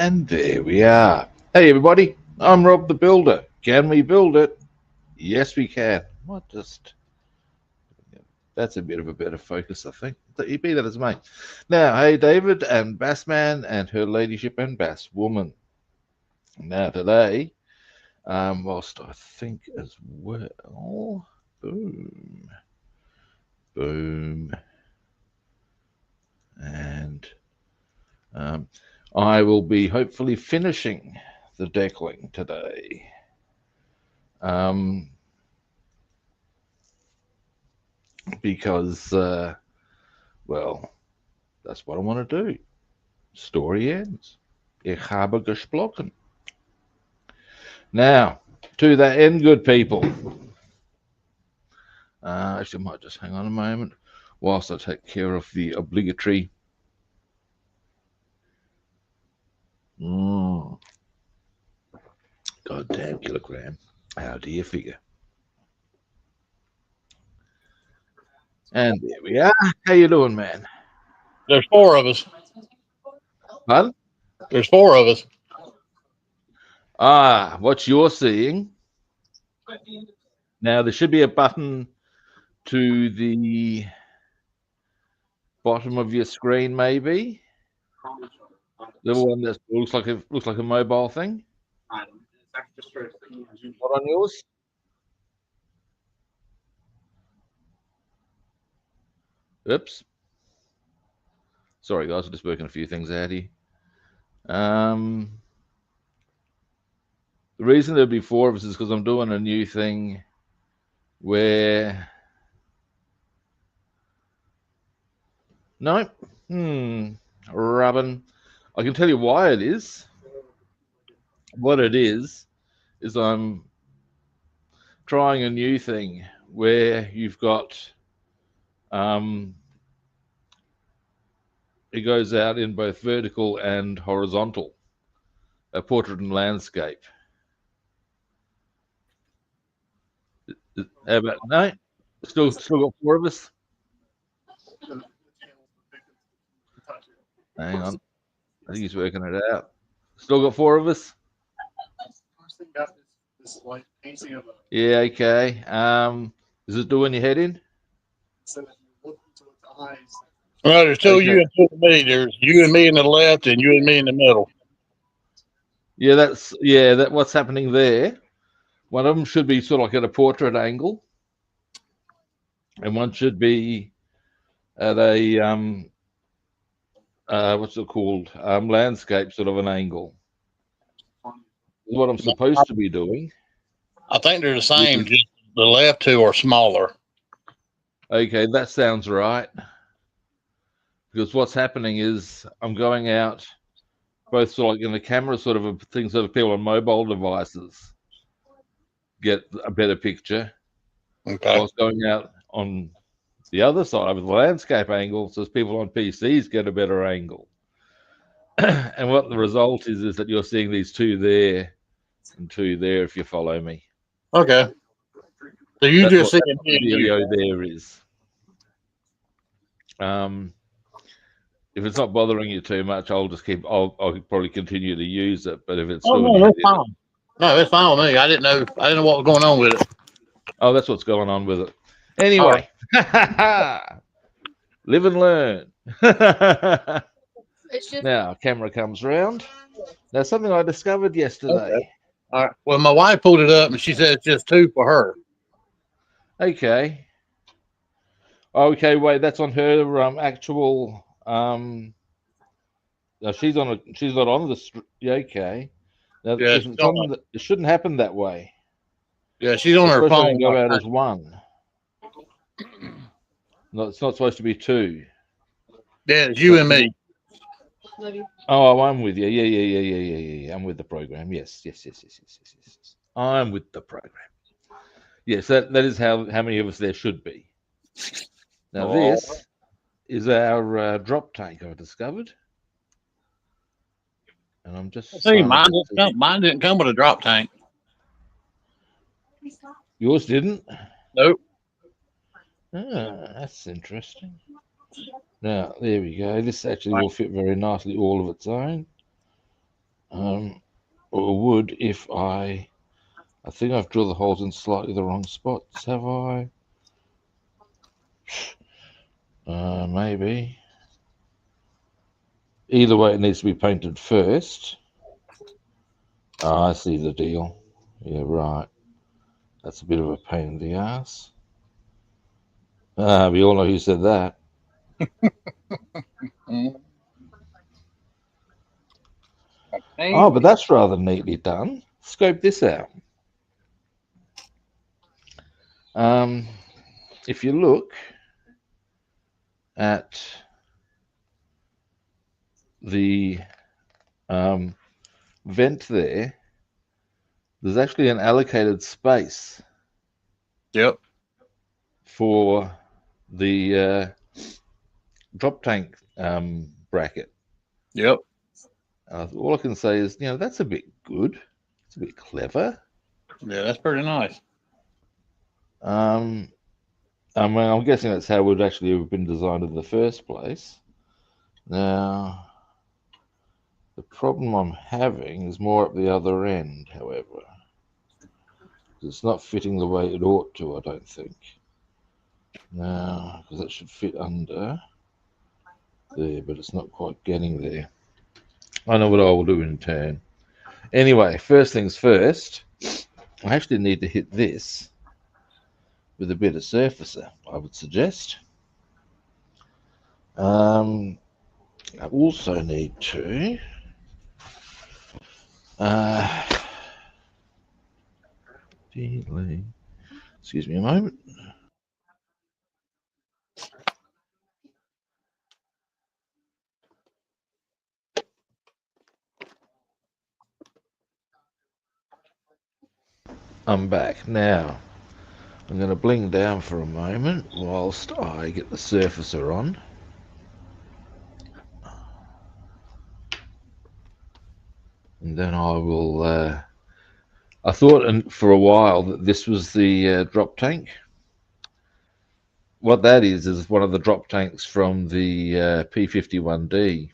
And there we are. Hey, everybody. I'm Rob the Builder. Can we build it? Yes, we can. What just... That's a bit of a better focus, I think. You be that as mate. Now, hey, David and Bassman and her ladyship and Basswoman. Now, today, whilst I think as well... Boom. Boom. And... I will be hopefully finishing the decaling today. Because, well, that's what I want to do. Story ends. Ich habe gesprochen. Now, to that end, good people. Actually, I might just hang on a moment whilst I take care of the obligatory. Goddamn kilogram. How do you figure? And there we are. How you doing, man? There's 4 of us. Pardon? There's 4 of us. What you're seeing. Now, there should be a button to the bottom of your screen, maybe. The one that looks like a mobile thing. What on yours? Oops. Sorry, guys. I'm just working a few things out here. The reason there'll be 4 of us is because I'm doing a new thing where... No. Rubbing. I can tell you why it is. What it is I'm trying a new thing where you've got it goes out in both vertical and horizontal, a portrait and landscape. How about no? Still got 4 of us. Hang on, I think he's working it out. Still got 4 of us. Yeah, okay. Is it doing your head in? Well, there's 2 you and 2 me. There's you and me in the left and you and me in the middle. Yeah, that's what's happening there. One of them should be sort of like at a portrait angle, and one should be at a what's it called? Landscape sort of an angle. Is what I'm supposed to be doing. I think they're the same. Just the left 2 are smaller. Okay, that sounds right. Because what's happening is I'm going out both sort of like in the camera sort of a thing so that people on mobile devices get a better picture. Okay. Whilst going out on the other side with the landscape angle so people on PCs get a better angle. And what the result is that you're seeing these 2 there and 2 there if you follow me. Okay. So you That's just see the video there is. If it's not bothering you too much, I'll probably continue to use it. But if it's no, that's fine. No, that's fine with me. I didn't know what was going on with it. Oh, that's what's going on with it. Anyway, live and learn. Now, camera comes round. Now, something I discovered yesterday. Okay. All right. Well, my wife pulled it up and she said it's just 2 for her. Okay. Okay, wait, that's on her actual. No, she's not on the. Yeah, okay. Now, Yeah, it shouldn't happen that way. Yeah, she's on her phone. Go out as 1. No, it's not supposed to be 2. Yeah, it's you and me. Oh, I'm with you. Yeah. I'm with the program. Yes. I'm with the program. Yes, that is how many of us there should be. Now, this is our drop tank I discovered. And I'm just... See, mine didn't come with a drop tank. Yours didn't? Nope. That's interesting. Now, there we go. This actually will fit very nicely all of its own. or would if I think I've drilled the holes in slightly the wrong spots, have I? Maybe. Either way, it needs to be painted first. Oh, I see the deal. Yeah, right. That's a bit of a pain in the ass. We all know who said that. Oh, but that's rather neatly done. Scope this out. If you look at the vent there, there's actually an allocated space. Yep. For the drop tank bracket. Yep. All I can say is, that's a bit good. It's a bit clever. Yeah, that's pretty nice. I mean, I'm guessing that's how it would actually have been designed in the first place. Now, the problem I'm having is more at the other end, however. It's not fitting the way it ought to, I don't think. Now, because that should fit under there, but it's not quite getting there. I know what I will do in turn. Anyway, first things first, I actually need to hit this with a bit of surfacer, I would suggest. I also need to excuse me a moment. I'm back now. I'm going to bling down for a moment whilst I get the surfacer on. And then I will... I thought for a while that this was the drop tank. What that is one of the drop tanks from the P51D.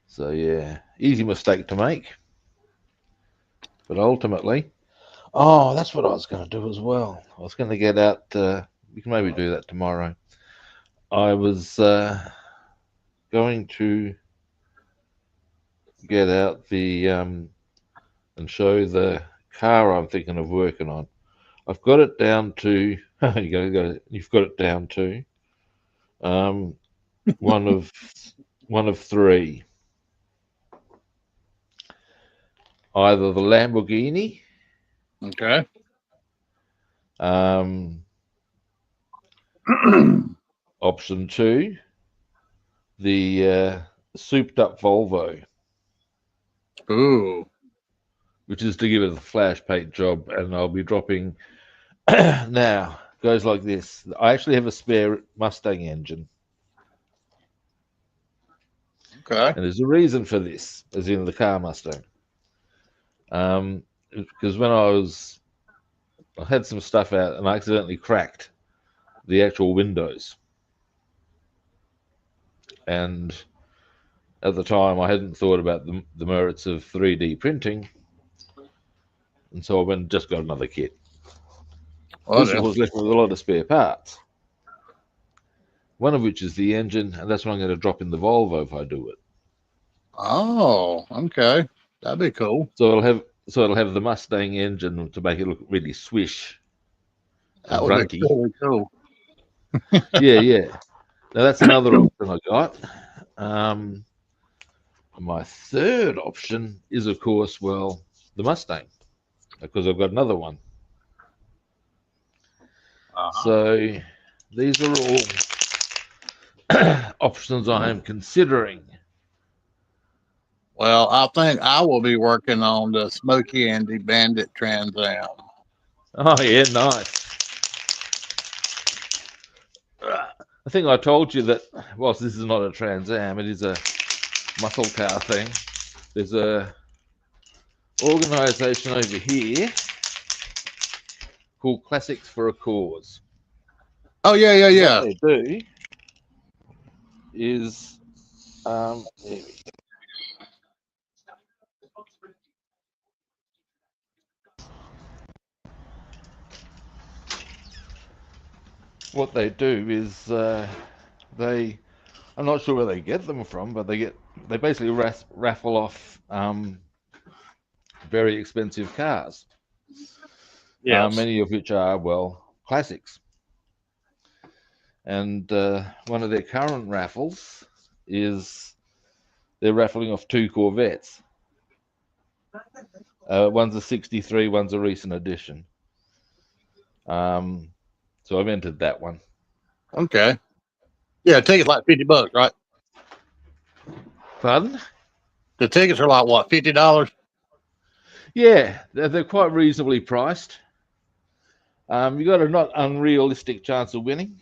So yeah, easy mistake to make. But ultimately... Oh, that's what I was going to do as well. I was going to get out... we can maybe do that tomorrow. I was going to get out the and show the car I'm thinking of working on. I've got it down to you've got it down to one of three. Either the Lamborghini, Okay. Option 2, the souped up Volvo. Ooh. Which is to give it a flash paint job, and I'll be dropping. Now, goes like this. I actually have a spare Mustang engine. Okay. And there's a reason for this, as in the car Mustang. Because when I had some stuff out and I accidentally cracked the actual windows. And at the time, I hadn't thought about the merits of 3D printing. And so I went and just got another kit. This was left with a lot of spare parts. One of which is the engine, and that's what I'm going to drop in the Volvo if I do it. Oh, okay. That'd be cool. So it'll have the Mustang engine to make it look really swish. That would be really cool. Yeah. Now that's another option I got. My third option is, of course, the Mustang, because I've got another one. So these are all options I am considering. Well, I think I will be working on the Smoky Andy Bandit Trans Am. Oh, yeah, nice. I think I told you that whilst this is not a Trans Am, it is a muscle car thing. There's a organisation over here called Classics for a Cause. Oh, yeah. What they do is There we go. What they do is I'm not sure where they get them from, but they basically raffle off very expensive cars. Yes. Many of which are, well, classics. And one of their current raffles is they're raffling off 2 Corvettes. One's a 63, one's a recent edition. So I've entered that one. Okay. Yeah, tickets like $50, right? Pardon? The tickets are like what, $50? Yeah, they're quite reasonably priced. You've got a not unrealistic chance of winning.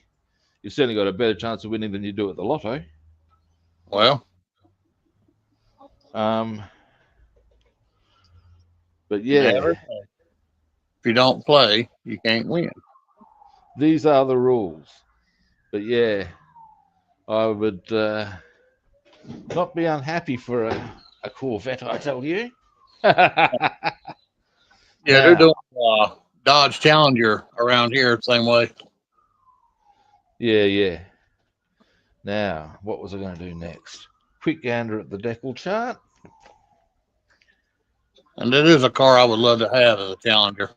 You've certainly got a better chance of winning than you do at the lotto. Well, But yeah, if you don't play, you can't win. these are the rules. But yeah, I would not be unhappy for a Corvette, I tell you. Yeah, they're doing Dodge Challenger around here the same way. Yeah. Now, what was I going to do next? Quick gander at the decal chart. And it is a car I would love to have as a Challenger.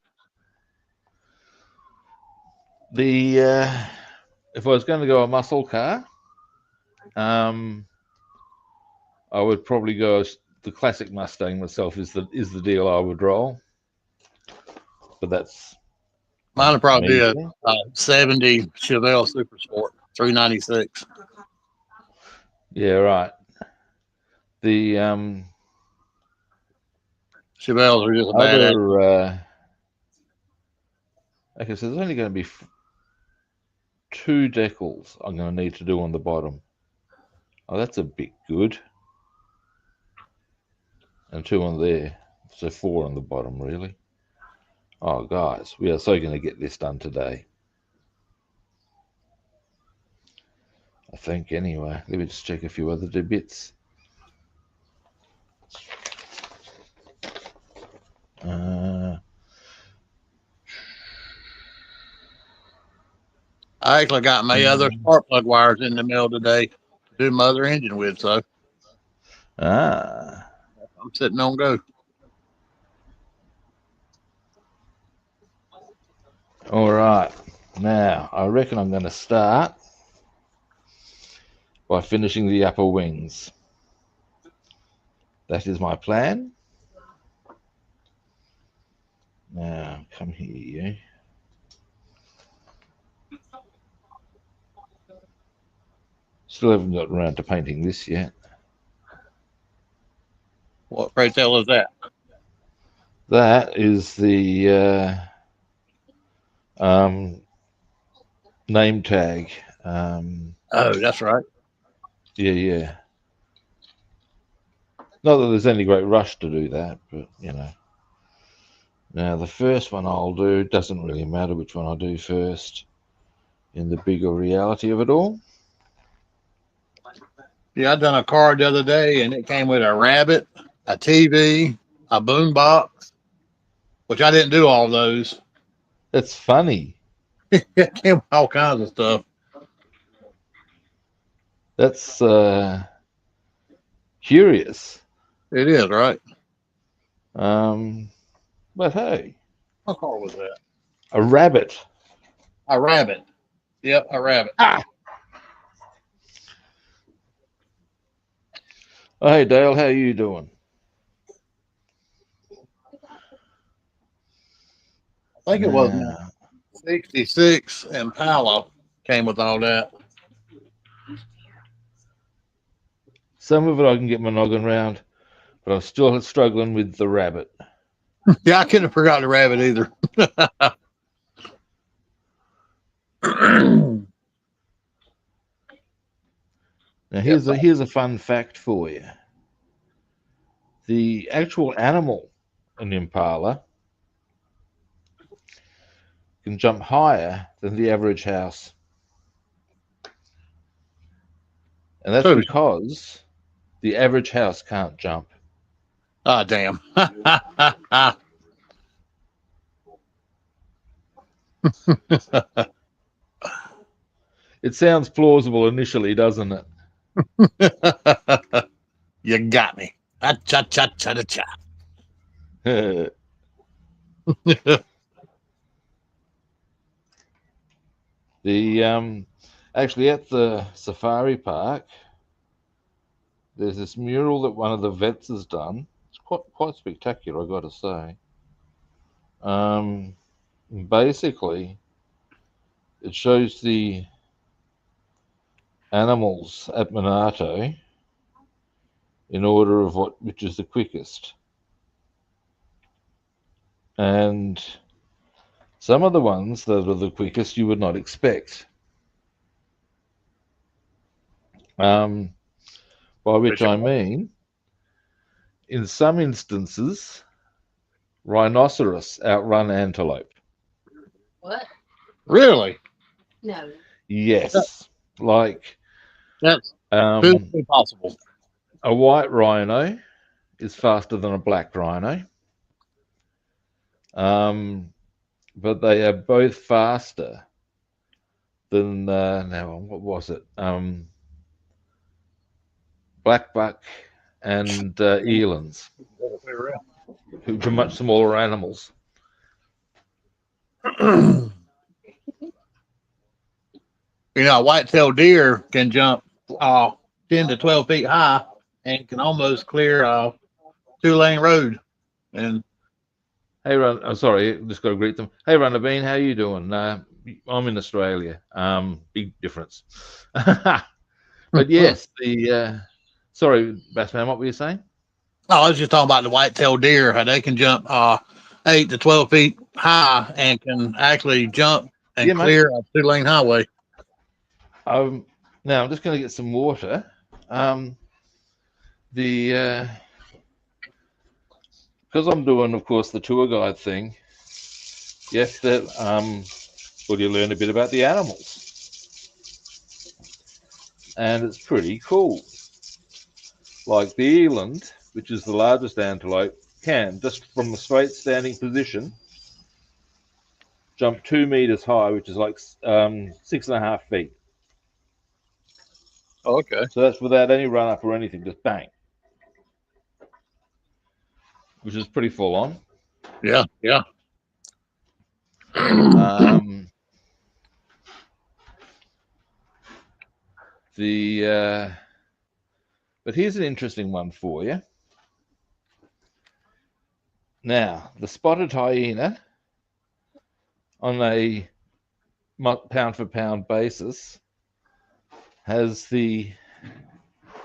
If I was going to go a muscle car, I would probably go the classic Mustang myself. Is the deal I would roll. But that's mine would probably be a 70 Chevelle Super Sport 396. Yeah, right. The Chevelles are just a badass. Okay, so there's only going to be 2 decals I'm going to need to do on the bottom. Oh, that's a bit good. And 2 on there. So 4 on the bottom, really. Oh, guys, we are so going to get this done today. I think, anyway. Let me just check a few other bits. I actually got my other spark plug wires in the mail today to do my other engine with, so I'm sitting on go. All right. Now, I reckon I'm going to start by finishing the upper wings. That is my plan. Now, come here, you. Still haven't got around to painting this yet. What pray tell is that? That is the name tag. Oh, that's right. Yeah. Not that there's any great rush to do that, but you know. Now the first one I'll do, doesn't really matter which one I do first in the bigger reality of it all. Yeah, I done a car the other day and it came with a rabbit, a TV, a boom box, which I didn't do all those. That's funny. It came with all kinds of stuff. That's curious. It is, right? But hey. What car was that? A rabbit. A rabbit. Yep, a rabbit. Ah! Oh, hey, Dale, how you doing? I think it was 66 Impala came with all that. Some of it I can get my noggin around, but I'm still struggling with the rabbit. Yeah, I couldn't have forgotten the rabbit either. Now, here's a fun fact for you. The actual animal in Impala can jump higher than the average house. And that's because The average house can't jump. Ah, damn. It sounds plausible initially, doesn't it? You got me. Cha-cha-cha-cha-cha. Actually at the safari park, there's this mural that one of the vets has done. It's quite spectacular, I got to say. Basically, it shows the animals at Monarto in order of which is the quickest. And some of the ones that are the quickest you would not expect. By which I mean, in some instances, rhinoceros outrun antelope. What? Really? No. Yes. Like That's possible. A white rhino is faster than a black rhino. But they are both faster than now what was it? Black buck and elands, who are much smaller animals. You know, a white-tailed deer can jump 10 to 12 feet high and can almost clear a 2-lane road. And hey, Run, I'm sorry, just got to greet them. Hey, Runner Bean, how you doing? I'm in Australia. Big difference. But yes, sorry, Bassman, what were you saying? Oh, I was just talking about the white-tailed deer, how they can jump 8 to 12 feet high and can actually jump and clear a 2-lane highway. Now I'm just going to get some water. Because I'm doing, of course, the tour guide thing, you have to, you learn a bit about the animals. And it's pretty cool. Like the eland, which is the largest antelope, can, just from the straight standing position, jump 2 meters high, which is like 6.5 feet. Oh, okay. So that's without any run up or anything, just bang. Which is pretty full on. Yeah, yeah. But here's an interesting one for you. Now, the spotted hyena, on a pound for pound basis, has the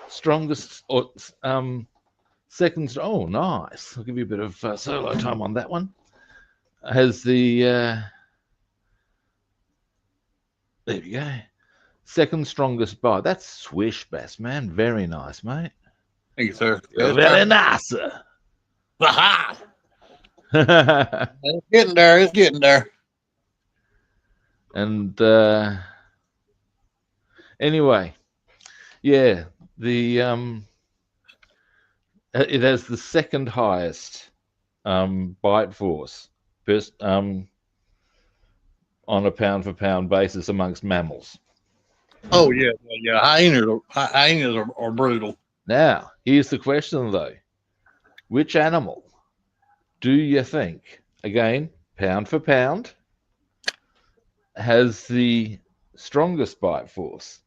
strongest or second. Oh, nice! I'll give you a bit of solo time on that one. Has the there we go. Second strongest bite. That's swish, Bassman. Very nice, mate. Thank you, sir. Very nice, sir. Aha! It's getting there. It's getting there. And anyway, yeah, the it has the second highest bite force on a pound for pound basis amongst mammals. Oh yeah, yeah. Hyenas are brutal. Now, here's the question though: which animal do you think, again, pound for pound, has the strongest bite force?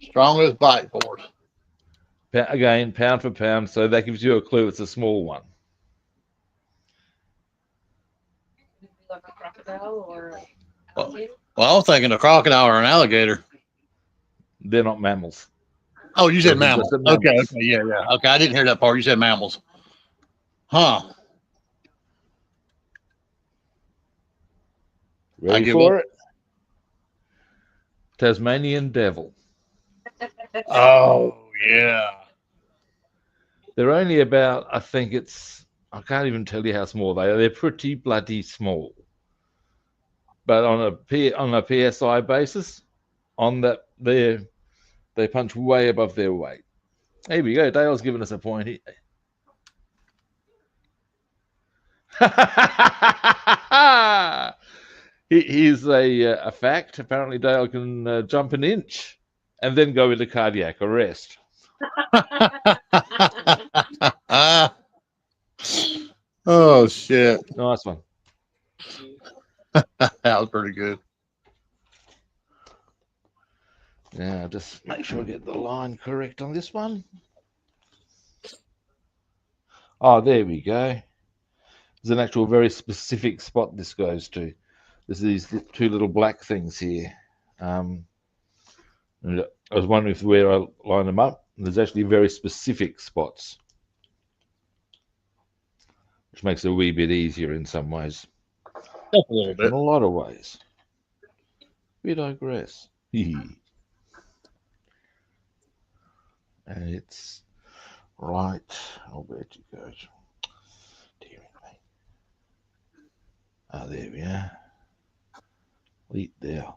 Strongest bite force. Again, pound for pound, so that gives you a clue. It's a small one. Like a crocodile or Well, I was thinking a crocodile or an alligator. They're not mammals. Oh, you said mammals. Mammals. Okay, yeah. Okay, I didn't hear that part. You said mammals. Huh. Ready for it? Tasmanian devil. Oh, yeah. They're only about, I can't even tell you how small they are. They're pretty bloody small. But on a PSI basis, they're They punch way above their weight. Here we go. Dale's giving us a point here. Here's a fact. Apparently, Dale can jump an inch and then go into cardiac arrest. Oh, shit. Nice one. That was pretty good. Now, just make sure I get the line correct on this one. Oh, there we go. There's an actual very specific spot this goes to. There's these two little black things here. And I was wondering where I line them up. There's actually very specific spots, which makes it a wee bit easier in some ways. Just a little bit. In a lot of ways. We digress. And it's right. I'll bet you goes. Dear me. Oh, there we are. Leap there.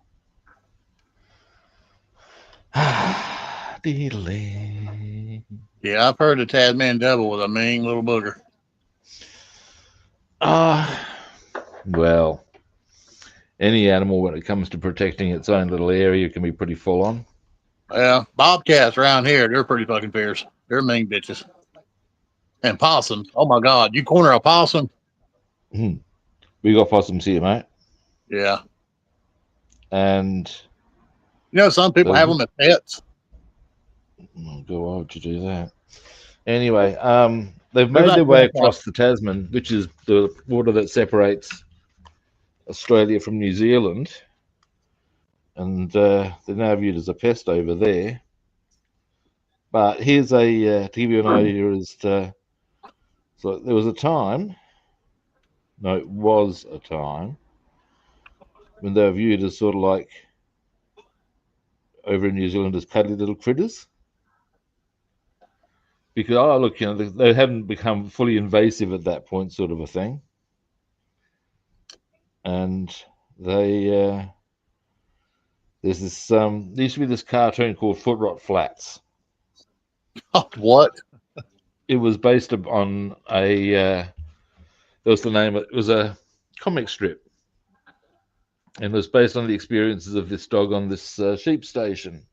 Diddly. Yeah, I've heard the Tasman devil was a mean little booger. Well, any animal when it comes to protecting its own little area can be pretty full on. Yeah, bobcats around here, they're pretty fucking fierce. They're mean bitches. And possums. Oh my God, you corner a possum? We got possums here, mate. Yeah. And you know, some people have them as pets. Oh God, why would you do that? Anyway, they've made their way across the Tasman, which is the water that separates Australia from New Zealand, and they're now viewed as a pest over there. But here's to give you an idea as to, so there was a time, no, it was a time when they were viewed as sort of like over in New Zealand as cuddly little critters. Because, oh, look, you know, they hadn't become fully invasive at that point, sort of a thing. And there's this, there used to be this cartoon called Foot Rot Flats. What? It was based on that was the name, it was a comic strip. And it was based on the experiences of this dog on this sheep station.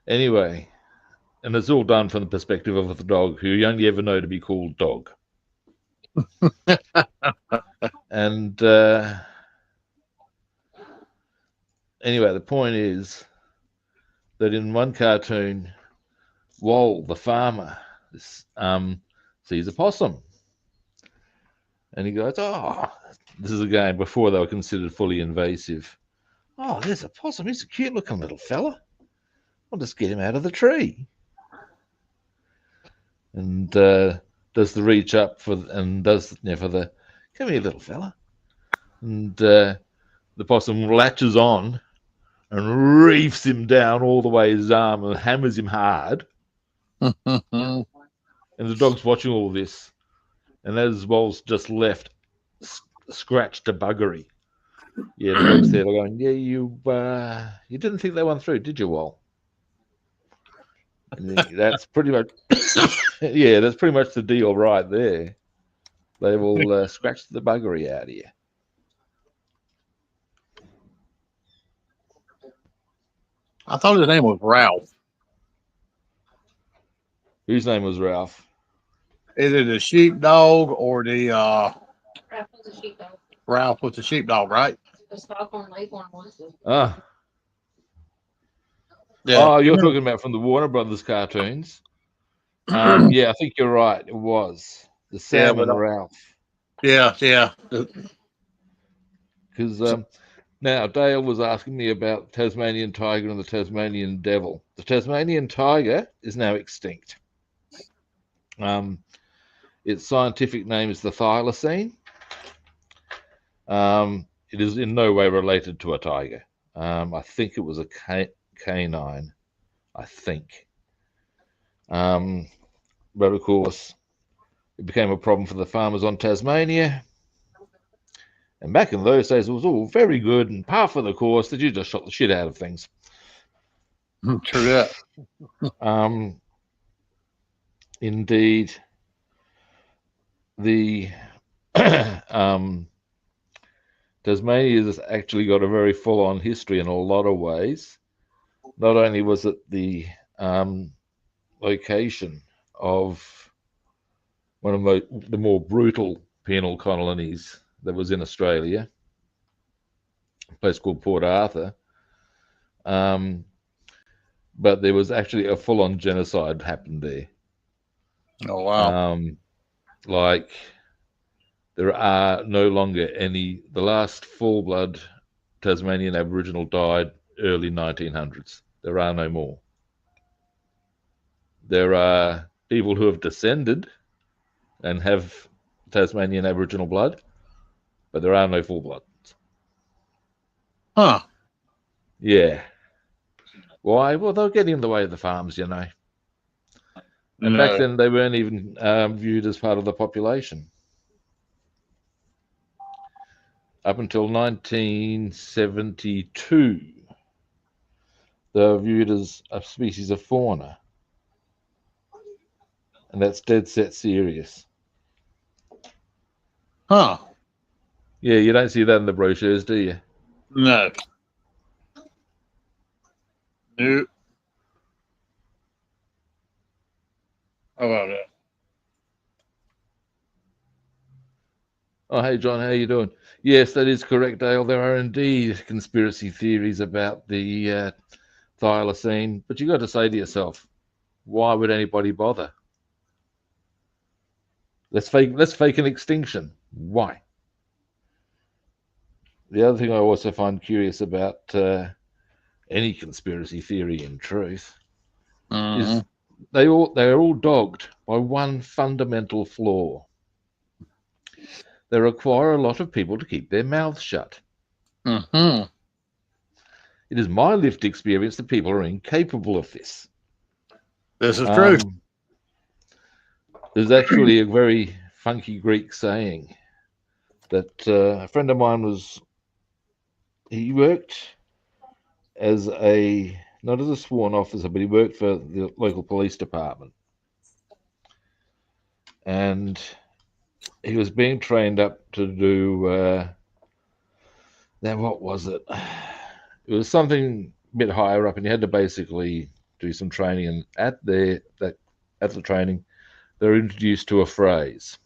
Anyway, and it's all done from the perspective of the dog, who you only ever know to be called Dog. And anyway, the point is that in one cartoon, Wal, the farmer, sees a possum. And he goes, oh, this is again before they were considered fully invasive. Oh, there's a possum. He's a cute looking little fella. I'll just get him out of the tree. And does the reach up for the come here, little fella. And the possum latches on and reefs him down all the way his arm and hammers him hard. And the dog's watching all this. And as Wal's just left, scratched a buggery. Yeah, the dog's there going, yeah, you didn't think that one through, did you, Wal? And that's pretty much, yeah, that's pretty much the deal right there. They will scratch the buggery out of you. I thought his name was Ralph. Whose name was Ralph? Is it the sheepdog or the Ralph was a sheepdog. Ralph was the sheepdog, right? The Stockholm Leghorn was the Ah. Yeah. Oh, you're talking about from the Warner Brothers cartoons. Yeah, I think you're right. It was the Sam and Ralph. Yeah. Because now Dale was asking me about Tasmanian tiger and the Tasmanian devil. The Tasmanian tiger is now extinct. Its scientific name is the thylacine. It is in no way related to a tiger. I think it was a canine. I think. But of course, it became a problem for the farmers on Tasmania. And back in those days, it was all very good and par for the course that you just shot the shit out of things. True that. Indeed, the Tasmania has actually got a very full-on history in a lot of ways. Not only was it the location of one of the more brutal penal colonies that was in Australia, a place called Port Arthur, but there was actually a full-on genocide happened there. Oh, wow. Like, there are no longer any. The last full-blood Tasmanian Aboriginal died early 1900s. There are no more. There are people who have descended and have Tasmanian Aboriginal blood, but there are no full-bloods. Huh. Yeah. Why? Well, they'll get in the way of the farms, you know. And No. back then, they weren't even viewed as part of the population. Up until 1972, they were viewed as a species of fauna. And that's dead set serious. Huh. Yeah, you don't see that in the brochures, do you? No. Nope. How about that? Oh, hey, John, how you doing? Yes, that is correct, Dale. There are indeed conspiracy theories about the thylacine, but you got to say to yourself, why would anybody bother? Let's fake an extinction. Why? The other thing I also find curious about any conspiracy theory, in truth, is they are all dogged by one fundamental flaw. They require a lot of people to keep their mouths shut. Mm-hmm. It is my lived experience that people are incapable of this. This is true. There's actually a very funky Greek saying that a friend of mine he worked as not as a sworn officer, but he worked for the local police department. And he was being trained up to do, now what was it? It was something a bit higher up, and you had to basically do some training. And at the training, they're introduced to a phrase.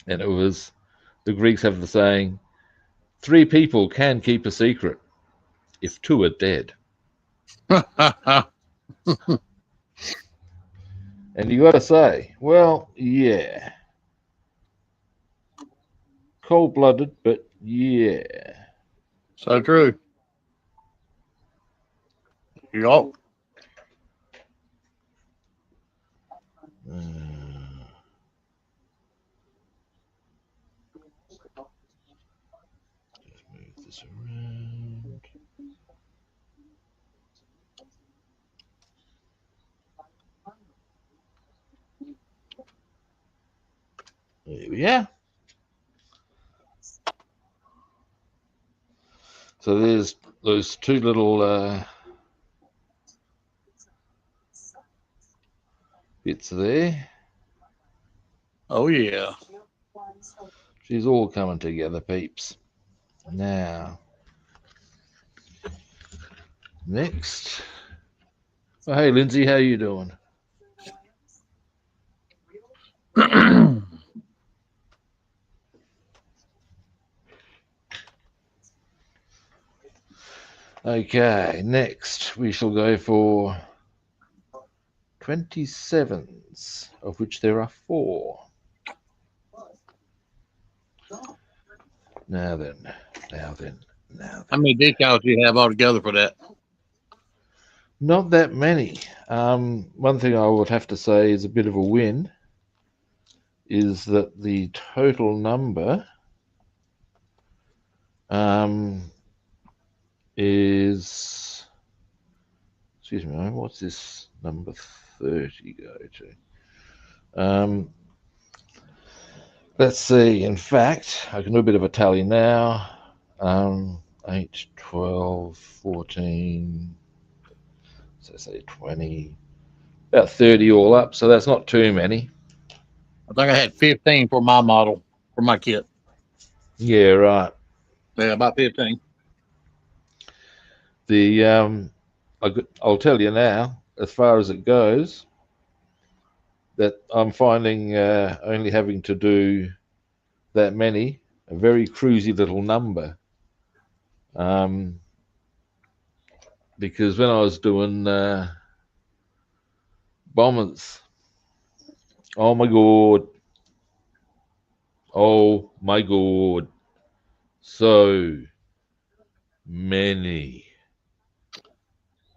And it was, the Greeks have the saying, 3 people can keep a secret if 2 are dead. And you got to say, well, yeah. Cold-blooded, but yeah. So true. Yup. Just move this around. There we are. So there's those 2 little bits there. Oh, yeah. She's all coming together, peeps. Now, next. Oh, hey, Lindsay, how you doing? Okay, next we shall go for 27s, of which there are 4. Now then. How many decals do you have altogether for that? Not that many. One thing I would have to say is a bit of a win is that the total number is, excuse me, what's this number 30 go to? Let's see. In fact, I can do a bit of a tally now. 8, 12, 14, so say 20, about 30 all up. So that's not too many. I think I had 15 for my model for my kit. Yeah, right. Yeah, about 15. The I'll tell you now, as far as it goes, that I'm finding only having to do that many, a very cruisy little number. Because when I was doing bombers, oh my god, oh my god, so many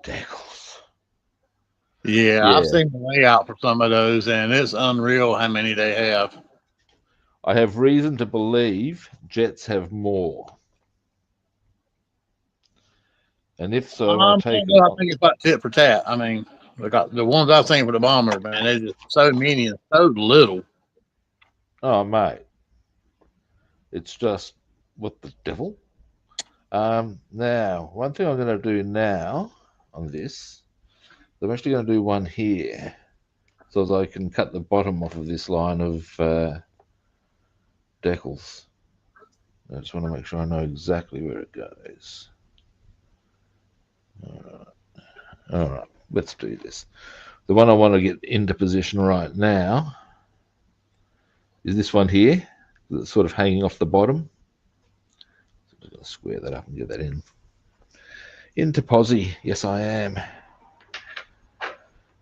decals. Yeah, Yeah, I've seen the layout for some of those, and it's unreal how many they have. I have reason to believe Jets have more. And if so, I take it I on. think it's about tit for tat. I mean, the ones I've seen for the bomber, man, they're just so many and so little. Oh, mate, it's just what the devil. Now, one thing I'm going to do now on this, I'm actually going to do one here, so that I can cut the bottom off of this line of decals. I just want to make sure I know exactly where it goes. All right, let's do this. The one I want to get into position right now is this one here, that's sort of hanging off the bottom. So I'm just going to square that up and get that in. Into posi, yes I am.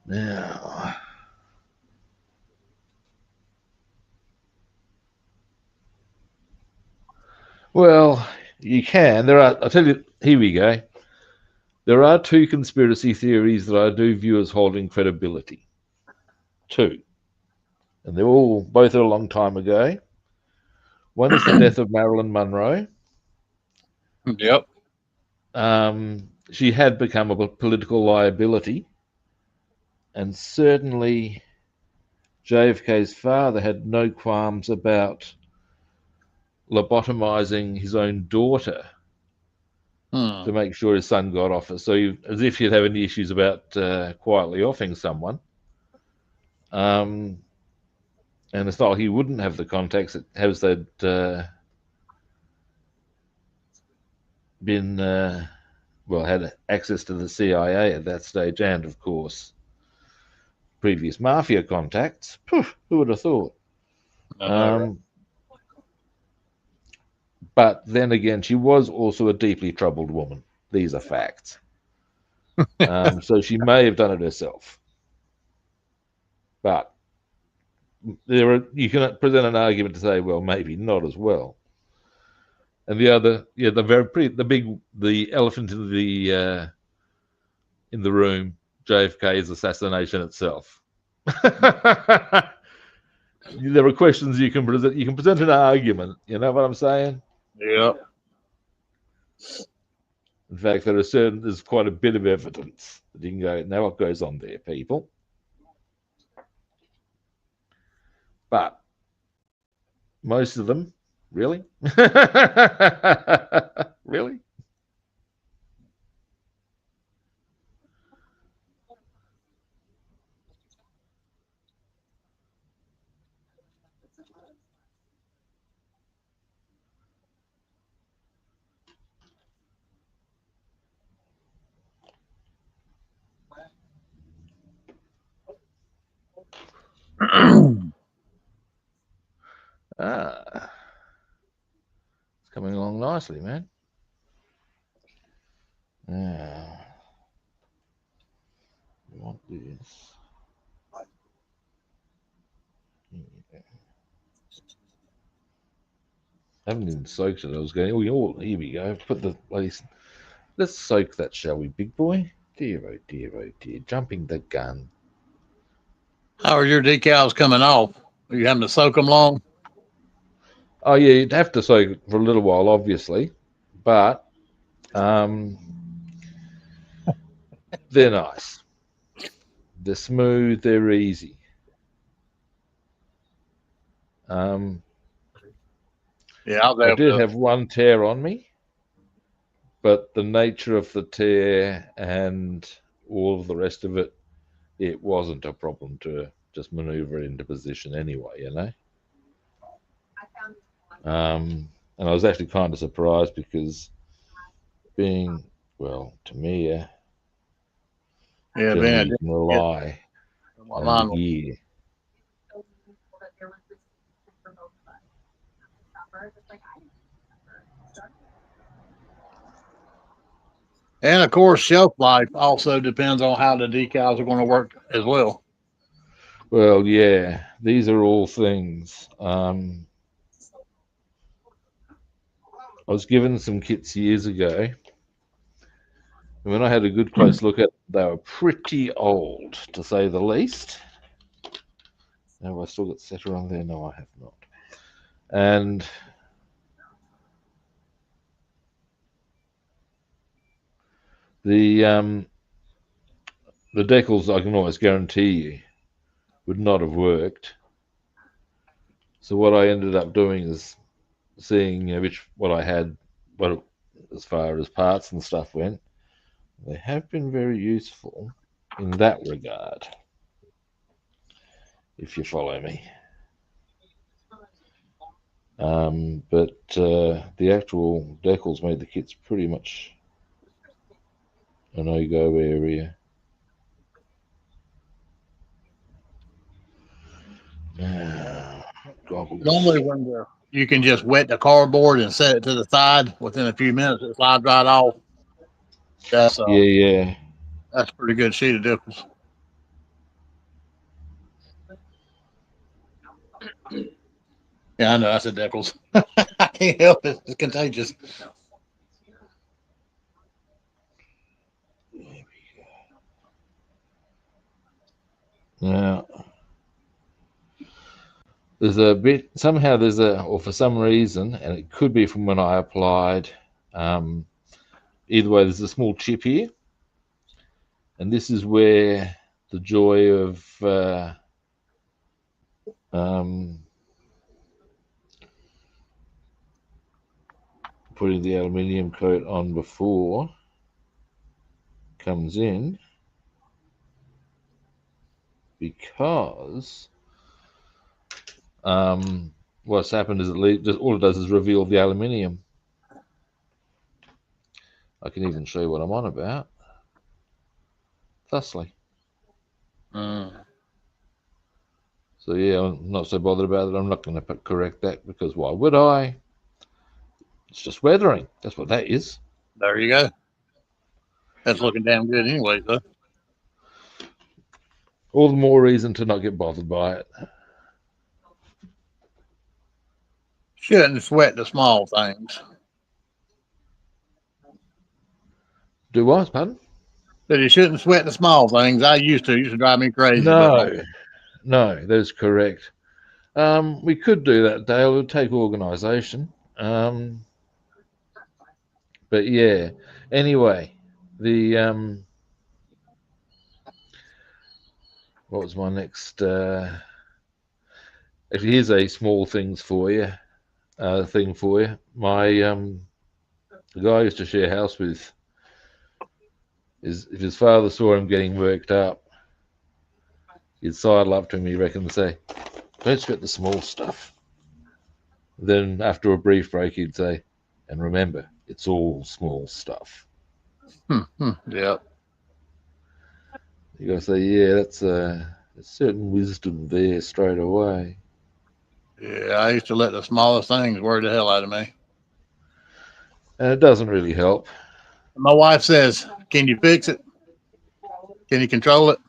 Now, well, you can. I'll tell you, here we go. There are two conspiracy theories that I do view as holding credibility. Two. And both are a long time ago. One is the death of Marilyn Monroe. Yep. She had become a political liability, and certainly JFK's father had no qualms about lobotomizing his own daughter to make sure his son got office. So, as if he'd have any issues about quietly offing someone. And it's not like he wouldn't have the contacts as they'd been, had access to the CIA at that stage, and of course, previous mafia contacts. Poof, who would have thought? Right. But then again, she was also a deeply troubled woman. These are facts. So she may have done it herself. But you can present an argument to say, well, maybe not as well. And the other, the elephant in the room, JFK's assassination itself. There are questions you can present. You can present an argument. You know what I'm saying? Yep. In fact, there's quite a bit of evidence that you can go, now what goes on there, people? But most of them, really? Really? Ah, it's coming along nicely, man. Yeah. We want this. Yeah. I haven't even soaked it. I was going, here we go. Let's soak that, shall we, big boy? Dear, oh dear, oh dear. Jumping the gun. How are your decals coming off? Are you having to soak them long? Oh, yeah, you'd have to soak it for a little while, obviously. But they're nice. They're smooth. They're easy. Yeah, I was I able did to. have one tear on me, but the nature of the tear and all of the rest of it, it wasn't a problem to just maneuver it into position anyway, you know. And I was actually kind of surprised because being, well, Tamiya Yeah, generally Ben, you can rely my on the line. gear. And of course, shelf life also depends on how the decals are going to work as well. Well, yeah, these are all things. I was given some kits years ago, and when I had a good close look at them, they were pretty old, to say the least. Have I still got setter on there? No, I have not. And the decals, I can almost guarantee you, would not have worked. So what I ended up doing is seeing, what I had, as far as parts and stuff went. They have been very useful in that regard, if you follow me. But the actual decals made the kits pretty much a no-go area. Goggles. Normally, when you can just wet the cardboard and set it to the side, within a few minutes it slides right off. That's Yeah. that's a pretty good sheet of dipples. Yeah, I know that's a dipples. I can't help it. It's contagious. Now, there's a bit, somehow there's or for some reason, and it could be from when I applied, either way, there's a small chip here. And this is where the joy of putting the aluminium coat on before comes in, because what's happened is all it does is reveal the aluminium. I can even show you what I'm on about. Thusly. So yeah, I'm not so bothered about it. I'm not going to correct that, because why would I? It's just weathering. That's what that is. There you go. That's looking damn good anyway, though. All the more reason to not get bothered by it. Shouldn't sweat the small things. Do what, pardon? But you shouldn't sweat the small things. I used to. It used to drive me crazy. No, that's correct. We could do that, Dale. It would take organisation. But yeah. Anyway, the what was my next? Actually, here's a small thing for you. My the guy I used to share house with, if his father saw him getting worked up, he'd sidle up to him, he reckon, and say, "Don't sweat the small stuff." Then after a brief break, he'd say, "And remember, it's all small stuff." Yeah. You gotta say, yeah, that's a certain wisdom there straight away. Yeah, I used to let the smallest things worry the hell out of me. And it doesn't really help. My wife says, "Can you fix it? Can you control it?"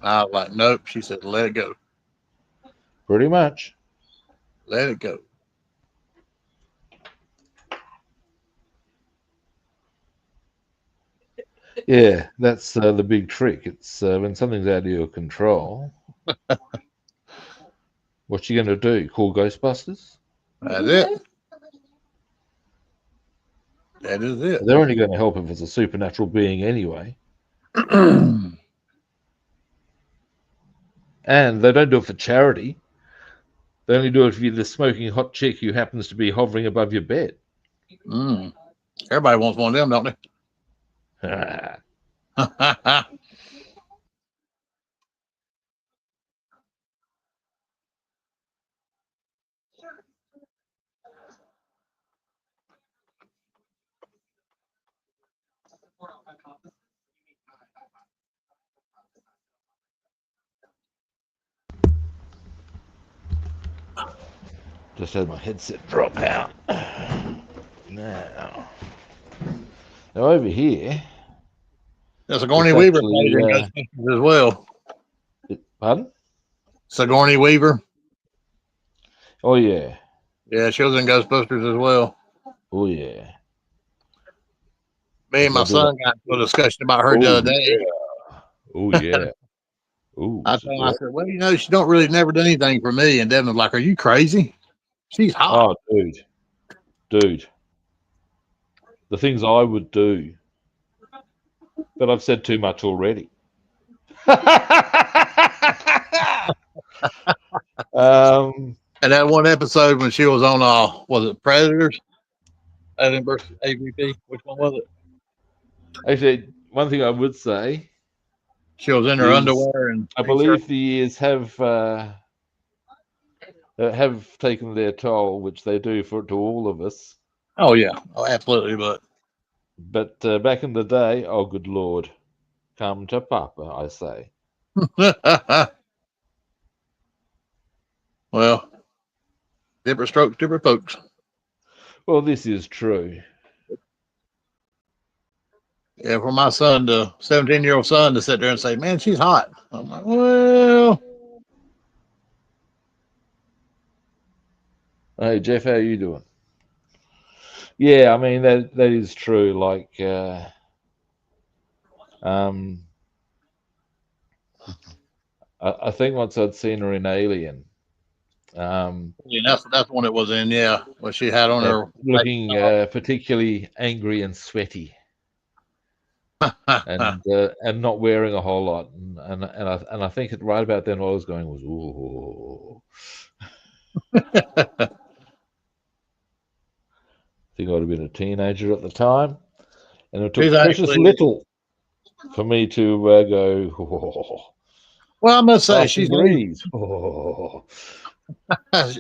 I was like, "Nope." She said, "Let it go. Pretty much. Let it go." Yeah, that's the big trick. It's when something's out of your control, what you going to do? Call Ghostbusters? That's it. That is it. They're only going to help if it's a supernatural being anyway. And they don't do it for charity. They only do it if you're the smoking hot chick who happens to be hovering above your bed. Mm. Everybody wants one of them, don't Ah, they? just had my headset drop out. Now over here, Sigourney it's Weaver actually, plays in Ghostbusters as well. pardon? Sigourney Weaver. Oh yeah, Yeah, she was in Ghostbusters as well. oh yeah. Me and my They did son got into a discussion about her the Oh other day. yeah, oh yeah. Ooh, I told him, I said, well, you know, she don't really never do anything for me. And Devin was like, are you crazy? She's hot. oh dude, the things I would do, but I've said too much already. And that one episode when she was on, was it Predators? Alien versus AVP? Which one was it? Actually, one thing I would say She was in her is underwear and I believe the years have taken their toll, which they do to all of us. Oh yeah, oh absolutely. But back in the day, oh good Lord, come to Papa, I say. But well, different strokes, different folks. Well, this is true. Yeah, for my son, the 17-year-old son, to sit there and say, "Man, she's hot." I'm like, well, Hey Jeff, how you doing? Yeah, I mean that is true. Like, I think once I'd seen her in Alien, yeah, that's the one it was in. Yeah, what she had on her. looking particularly angry and sweaty, and not wearing a whole lot, and I think right about then what I was going was, ooh. I think I'd have been a teenager at the time, and it took She's precious actually, little for me to go. Oh, well, I must say, passing breeze. Oh.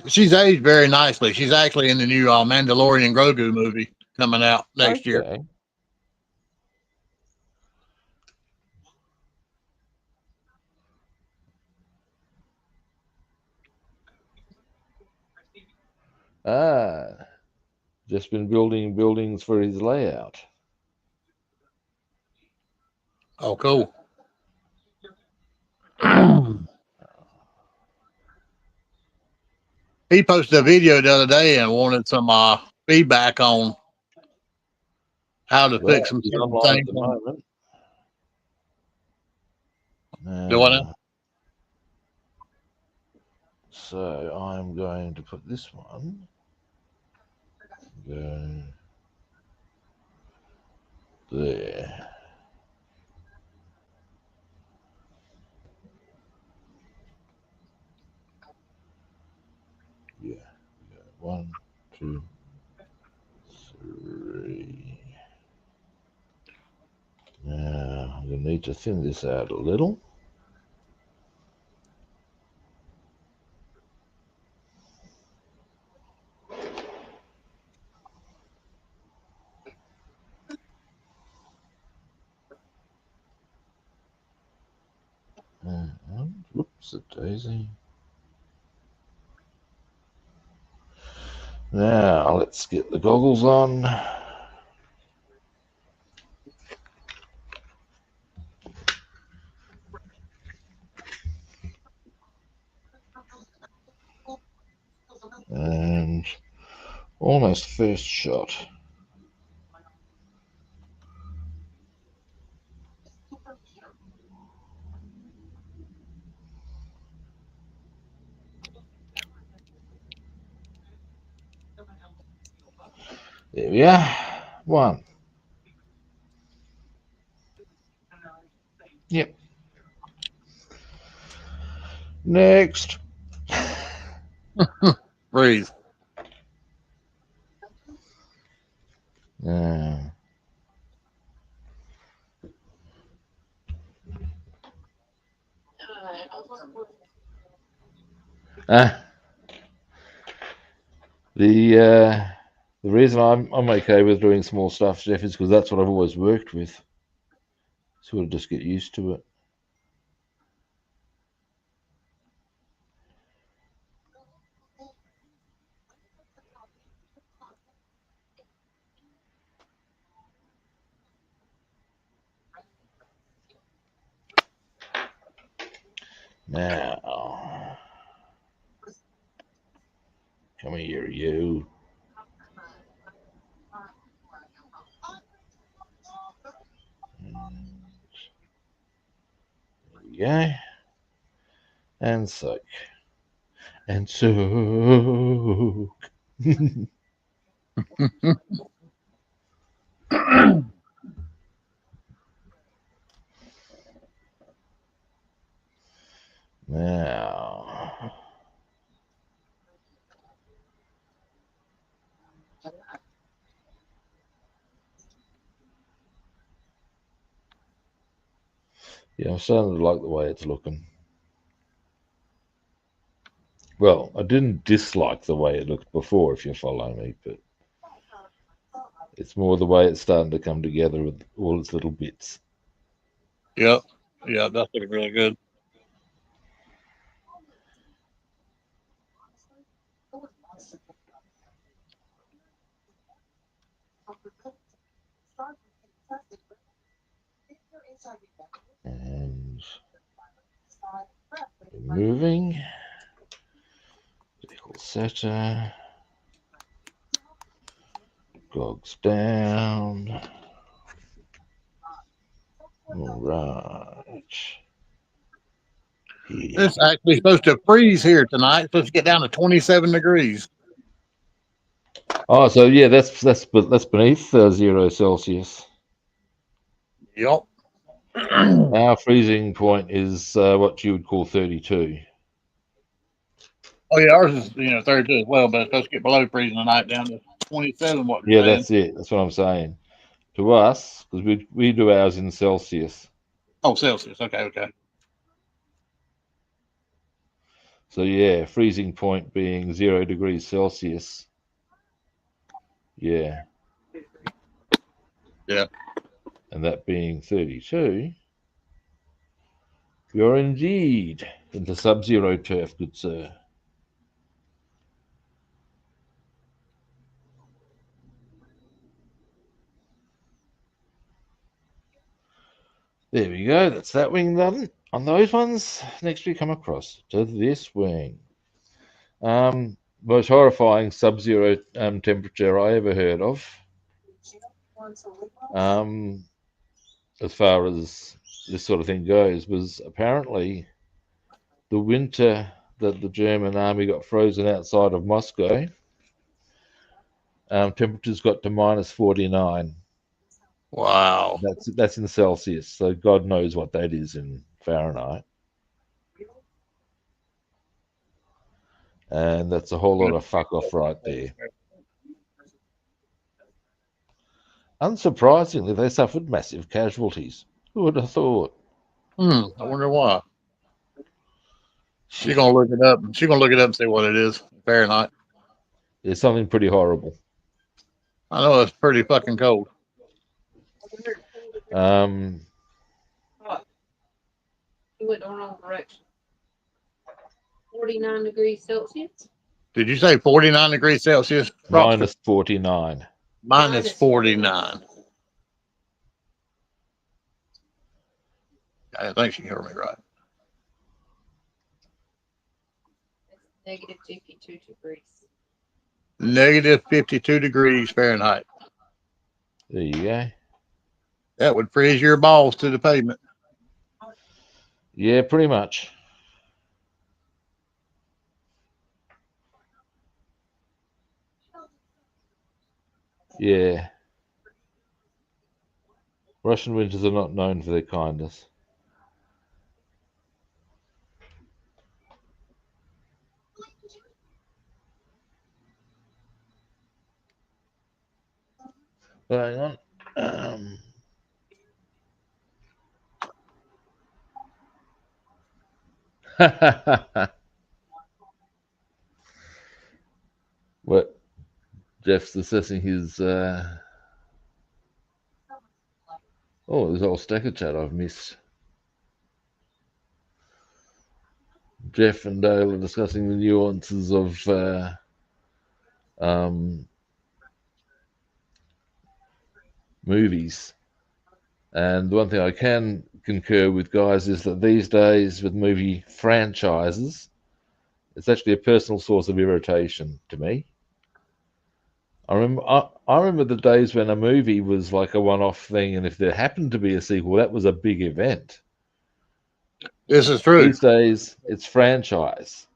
she's aged very nicely. She's actually in the new Mandalorian Grogu movie coming out next year. Okay. Ah, just been building buildings for his layout. Oh, cool. He posted a video the other day and wanted some feedback on how to Well, fix some he's certain online at things. the moment. Do I know? So I'm going to put this one. Go there. Yeah. 1, 2, 3. Now I'm going to need to thin this out a little. Whoops, a daisy. Now let's get the goggles on. And almost first shot. There we are. 1. Yep. Next. Breathe. Yeah. Ah, the reason I'm okay with doing small stuff, Jeff, is because that's what I've always worked with. Sort of just get used to it. Now, come here, you. There we go. And soak. And soak. Now, yeah, I'm starting to like the way it's looking. Well, I didn't dislike the way it looked before, if you follow me, but it's more the way it's starting to come together with all its little bits. Yep. Yeah, that's looking really good. And moving. Decal setter. Cogs down. All right. Yeah. It's actually supposed to freeze here tonight. It's supposed to get down to 27 degrees. Oh, so yeah, that's beneath 0 Celsius. Yep. Our freezing point is what you would call 32. Oh yeah, ours is 32 as well, but it's supposed to get below freezing tonight down to 27. What Yeah, they're saying? that's it. That's what I'm saying. To us, because we do ours in Celsius. Oh, Celsius. Okay, okay. So yeah, freezing point being 0 degrees Celsius. Yeah. Yeah. And that being 32, you're indeed into sub-zero turf, good sir. There we go. That's that wing done. On those ones, next we come across to this wing. Most horrifying sub-zero temperature I ever heard of. As far as this sort of thing goes, was apparently the winter that the German army got frozen outside of Moscow. Temperatures got to minus 49. Wow. That's in Celsius, so God knows what that is in Fahrenheit. And that's a whole lot of fuck off right there. Unsurprisingly, they suffered massive casualties. Who would have thought? I wonder why. She's gonna look it up. She's gonna look it up and see what it is. Fahrenheit. There's something pretty horrible. I know it's pretty fucking cold. Um, You went the wrong direction. 49 degrees Celsius. Did you say 49 degrees Celsius? minus 49. Minus 49. I think she heard me right. It's negative 52 degrees. Negative 52 degrees Fahrenheit. There you go. That would freeze your balls to the pavement. Yeah, pretty much. Yeah. Russian winters are not known for their kindness. Hang on. What? Jeff's assessing his. Oh, there's a whole stack of chat I've missed. Jeff and Dale are discussing the nuances of movies. And the one thing I can concur with, guys, is that these days with movie franchises, it's actually a personal source of irritation to me. I remember the days when a movie was like a one-off thing, and if there happened to be a sequel, that was a big event. This is true. These days, it's franchise.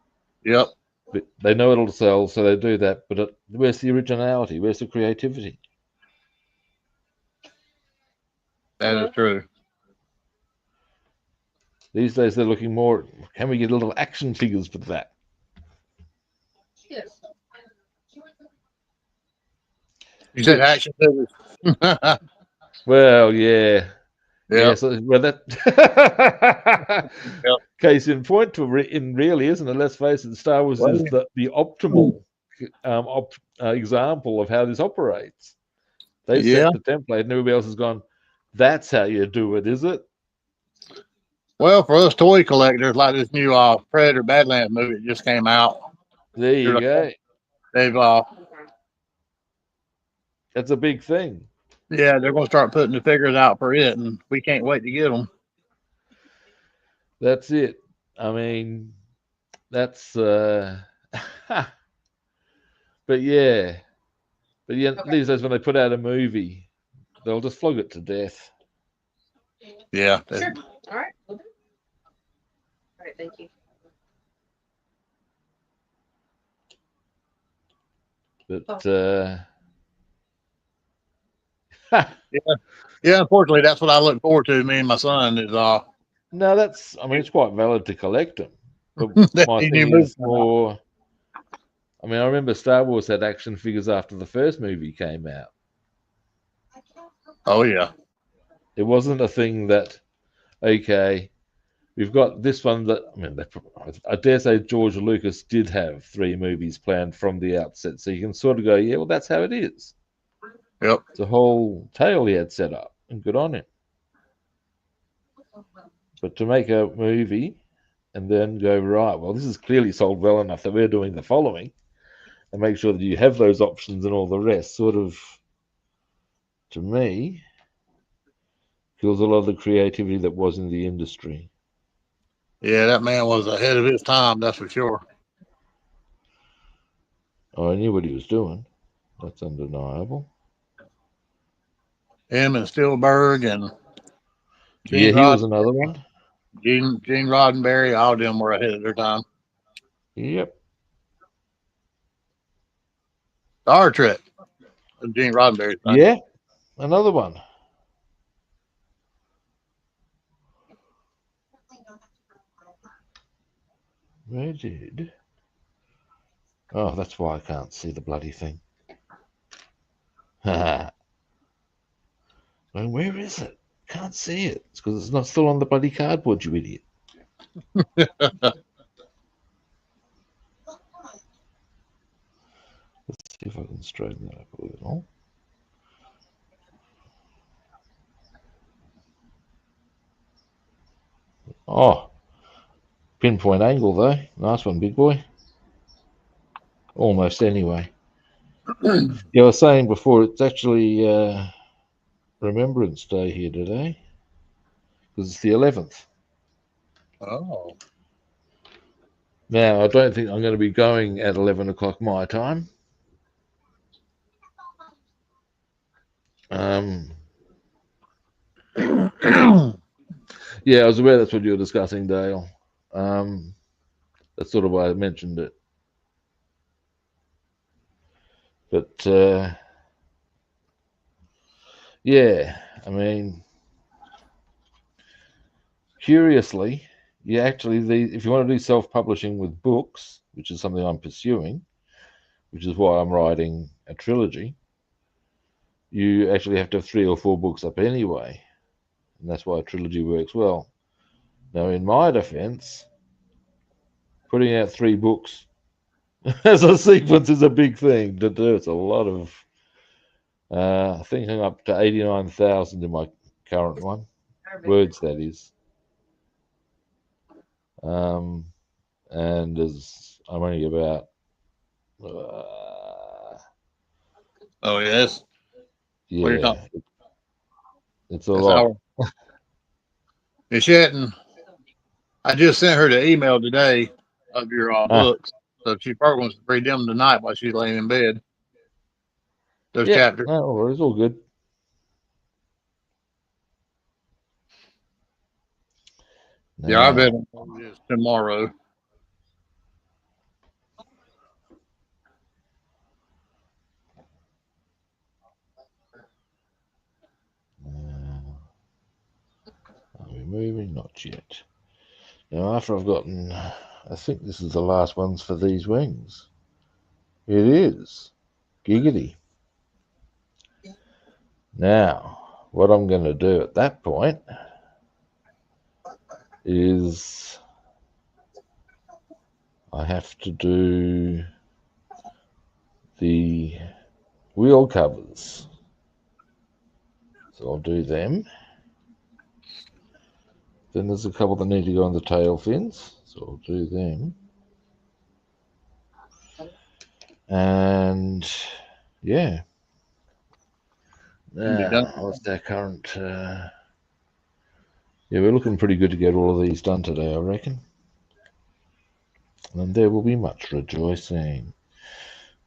Yep. But they know it'll sell, so they do that. But where's the originality? Where's the creativity? That is true. These days, they're looking more. Can we get little action figures for that? Yes. You said action figures. Well, yeah. Yeah. So, well, that Yep. case in point in really, isn't it? Let's face it, Star Wars is the optimal example of how this operates. They set the template, and everybody else has gone, that's how you do it, is it? Well, for us toy collectors, like this new Predator Badlands movie that just came out, There you go. they've That's a big thing. yeah, they're going to start putting the figures out for it, and we can't wait to get them. That's it. I mean, that's but yeah. But yeah, these days when they put out a movie, they'll just flog it to death. Yeah. Sure. All right. All right. Thank you. But Yeah, unfortunately, that's what I look forward to. Me and my son is no, that's. I mean, it's quite valid to collect them. But my these thing new is movies. more. I mean, I remember Star Wars had action figures after the first movie came out. Oh yeah. It wasn't a thing that, okay, we've got this one that, I mean, I dare say George Lucas did have 3 movies planned from the outset. So you can sort of go, yeah, well, that's how it is. Yep. It's a whole tale he had set up, and good on him. But to make a movie and then go, right, well, this is clearly sold well enough that we're doing the following, and make sure that you have those options and all the rest, sort of, to me, kills a lot of the creativity that was in the industry. Yeah, that man was ahead of his time, that's for sure. Oh, I knew what he was doing. That's undeniable. Him and Spielberg and Yeah, he was another one. Gene Roddenberry, all of them were ahead of their time. Yep. Star Trek. Gene Roddenberry. Yeah, another one. Where did? Oh, that's why I can't see the bloody thing. Well, where is it? Can't see it. It's because it's not still on the bloody cardboard, you idiot. Let's see if I can straighten that up a little. Oh, pinpoint angle though. Nice one, big boy. Almost anyway. Yeah, I was saying before, it's actually Remembrance Day here today because it's the 11th. Oh. Now, I don't think I'm going to be going at 11 o'clock my time. Yeah, I was aware that's what you were discussing, Dale. That's sort of why I mentioned it. But yeah, I mean, curiously, you actually, if you want to do self-publishing with books, which is something I'm pursuing, which is why I'm writing a trilogy, you actually have to have 3 or 4 books up anyway. And that's why a trilogy works well. Now, in my defense, putting out 3 books as a sequence is a big thing to do. It's a lot of, I think I'm up to 89,000 in my current one. Words, that is. And as I'm only about, Oh, yes. What are you yeah, talking? it's a That's lot. our. It's Shetton. I just sent her the email today of your Ah, books, so she probably wants to read them tonight while she's laying in bed. Those yeah, chapters. no, it's all good. Yeah, I bet Now, it is tomorrow. are we moving? Not yet. Now, after I've gotten, I think this is the last ones for these wings. It is. Giggity. Now, what I'm going to do at that point is I have to do the wheel covers. So I'll do them. Then there's a couple that need to go on the tail fins. So I'll do them. And yeah. Can be done. Now, what's our current? Yeah, we're looking pretty good to get all of these done today, I reckon. And there will be much rejoicing,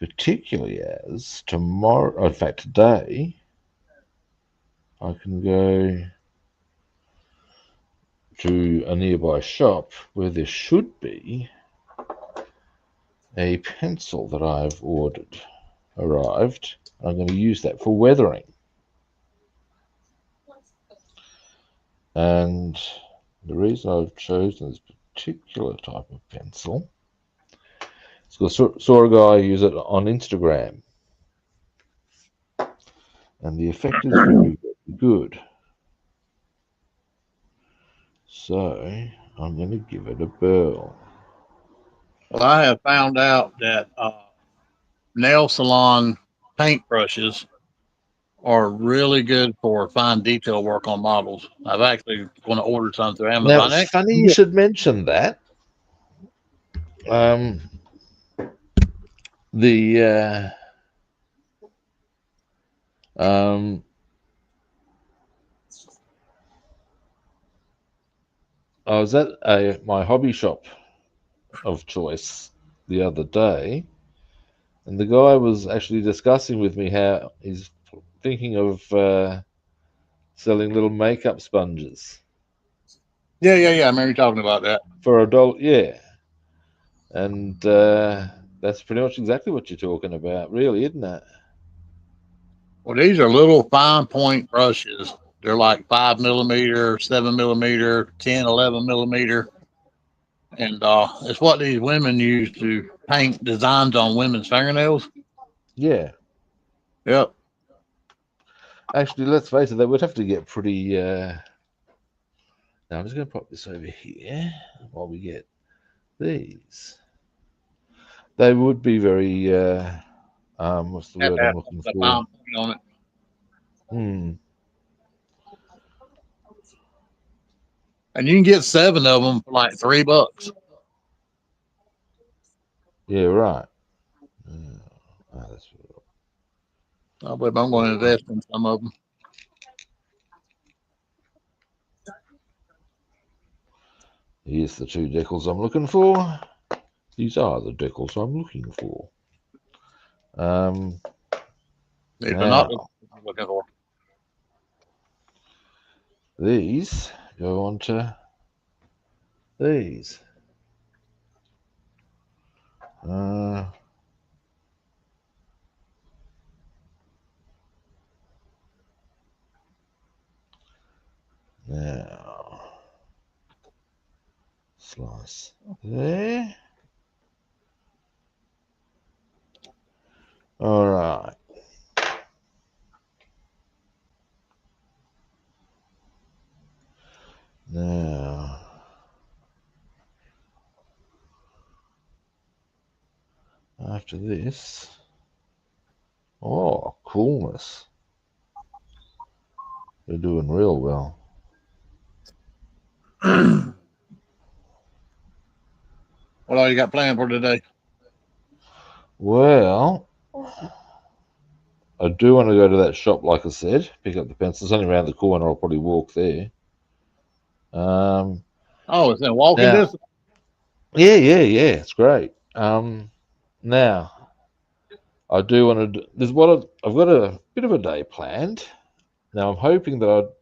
particularly as tomorrow, in fact, today, I can go to a nearby shop where there should be a pencil that I've ordered arrived. I'm going to use that for weathering. And the reason I've chosen this particular type of pencil is because I saw a guy use it on Instagram. And the effect is very, very good. So I'm going to give it a burl. Well, I have found out that nail salon paintbrushes are really good for fine detail work on models. I've actually going to order some through Now, Amazon. it's funny you should mention that. Um, the I was at my hobby shop of choice the other day, and the guy was actually discussing with me how he's thinking of selling little makeup sponges Yeah. I remember you talking about that. for $1. Yeah, and that's pretty much exactly what you're talking about, really, isn't it? Well, these are little fine point brushes. They're like 5 millimeter, 7 millimeter, 10, 11 millimeter. And it's what these women use to paint designs on women's fingernails. Yeah. Yep. Actually, let's face it, they would have to get pretty. Now, I'm just going to pop this over here while we get these. They would be very. What's the Have word to I'm have looking the for? fine point on it. Hmm. And you can get 7 of them for like $3. Yeah, right. That's I believe I'm going to invest in some of them. Here's the 2 decals I'm looking for. These are the decals I'm looking for. These are not Now, the I'm looking for. these go on to these. Uh, Now, slice there. All right. Now, after this, oh, coolness. We're doing real well. What all you got planned for today? Well, I do want to go to that shop, like I said, pick up the pencils. Only around the corner. I'll probably walk there. Oh, it's in walking Now, distance. yeah. It's great. Now, I do want to do, there's what I've got a bit of a day planned. Now, I'm hoping that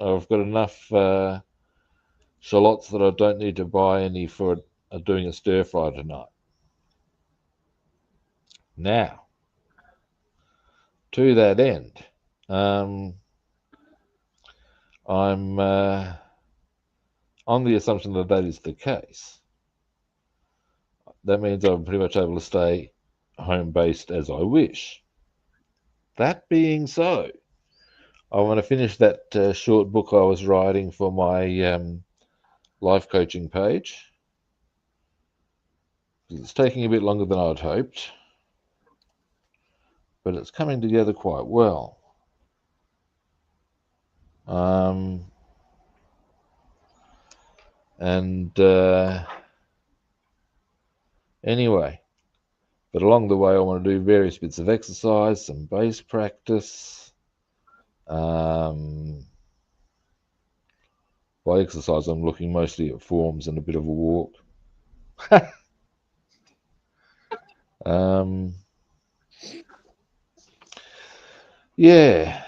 I've got enough shallots that I don't need to buy any for doing a stir fry tonight. Now, to that end, I'm on the assumption that that is the case. That means I'm pretty much able to stay home based as I wish. That being so, I want to finish that short book I was writing for my life coaching page. It's taking a bit longer than I'd hoped, but it's coming together quite well. Anyway, but along the way I want to do various bits of exercise, some bass practice. By exercise, I'm looking mostly at forms and a bit of a walk. Yeah.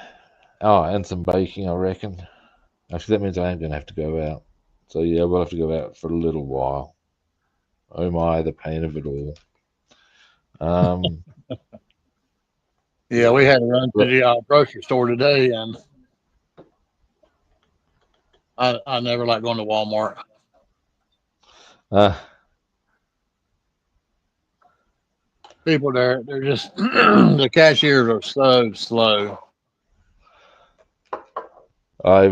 Oh, and some baking, I reckon. Actually, that means I am going to have to go out. So, yeah, we'll have to go out for a little while. Oh my, the pain of it all. Yeah, we had to run to the grocery store today, and I never like going to Walmart. People there, they're just the cashiers are so slow. I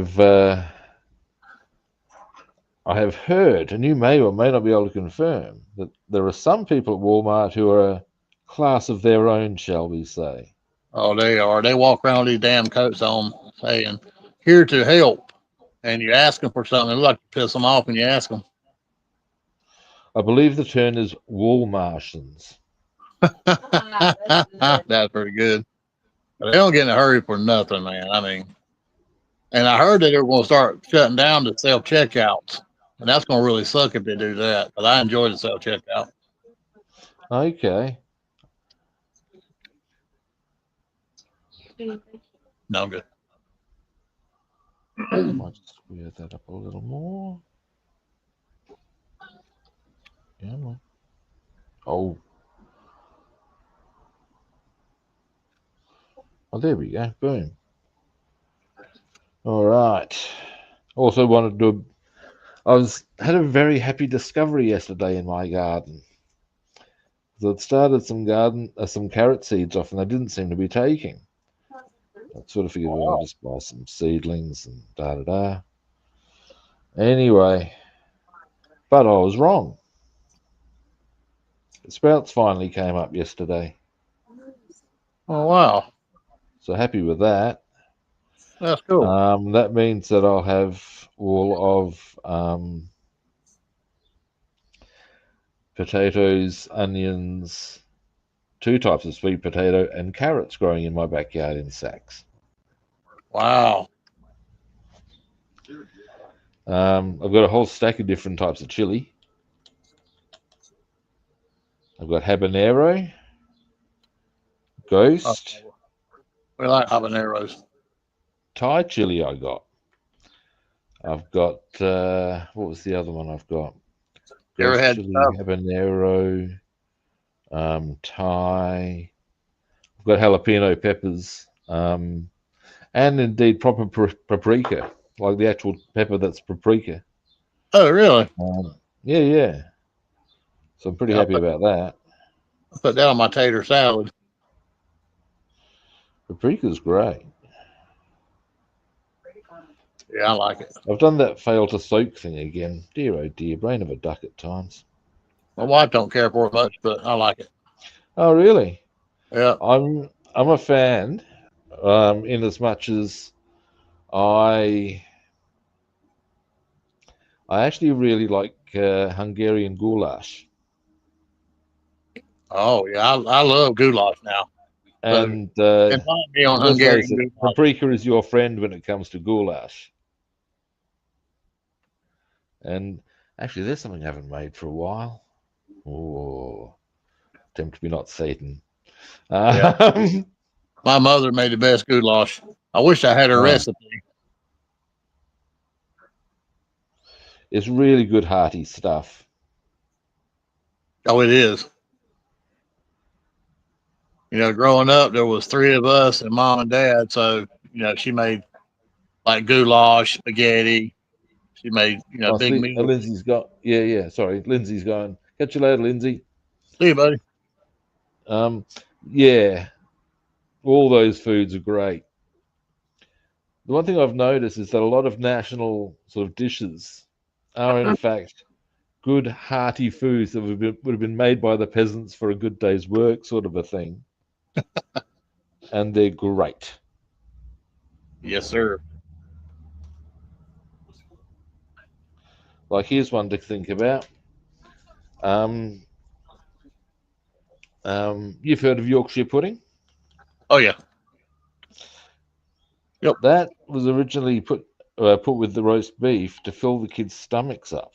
have heard, and you may or may not be able to confirm, that there are some people at Walmart who are a class of their own, shall we say. Oh, they are. They walk around with these damn coats on saying, "Here to help." And you ask them for something, it like to piss them off when you ask them. I believe the term is Walmartians. That's pretty good. But they don't get in a hurry for nothing, man. I mean, and I heard that they're going to start shutting down the self checkouts, and that's going to really suck if they do that. But I enjoy the self checkout. Okay. No, I'm good. I might just weird that up a little more. Yeah. Oh. Oh, there we go. Boom. All right. Also wanted to. Had a very happy discovery yesterday in my garden. So I'd started some carrot seeds off, and they didn't seem to be taking. I sort of figured, well, I'll just buy some seedlings and da. Anyway, but I was wrong. The sprouts finally came up yesterday. Oh, wow. So happy with that. That's cool. That means that I'll have all of potatoes, onions, 2 types of sweet potato, and carrots growing in my backyard in sacks. Wow. I've got a whole stack of different types of chili. I've got habanero, ghost, We like habaneros. Thai chili I got. I've got, what was the other one I've got? You ever Ghost had chili, habanero, Thai. I've got jalapeno peppers, and indeed proper paprika, like the actual pepper that's paprika. Oh, really? Yeah. So I'm pretty happy about that. I put that on my tater salad. Paprika's great. Yeah, I like it. I've done that fail to soak thing again. Dear oh dear, brain of a duck at times. My wife don't care for it much, but I like it. Oh really? Yeah. I'm a fan, in as much as I actually really like Hungarian goulash, Oh yeah, I love goulash now. So and invite me on let's face Hungarian it, goulash. paprika is your friend when it comes to goulash. And actually, there's something I haven't made for a while. Oh, tempt me not, Satan. Yeah. Um, My mother made the best goulash. I wish I had her oh, recipe. it's really good, hearty stuff. Oh, it is. You know, growing up, there was three of us and mom and dad. So, you know, she made like goulash, spaghetti. She made, you know, I big see. meals. Lindsay's got, yeah. Sorry, Lindsay's going. Catch you later, Lindsay. See you, buddy. Um, yeah, all those foods are great. The one thing I've noticed is that a lot of national sort of dishes are, in fact, good, hearty foods that would have been made by the peasants for a good day's work, sort of a thing. And they're great. Yes, sir. Like, here's one to think about. You've heard of Yorkshire pudding? Oh, yeah. Yep. That was originally put with the roast beef to fill the kids' stomachs up.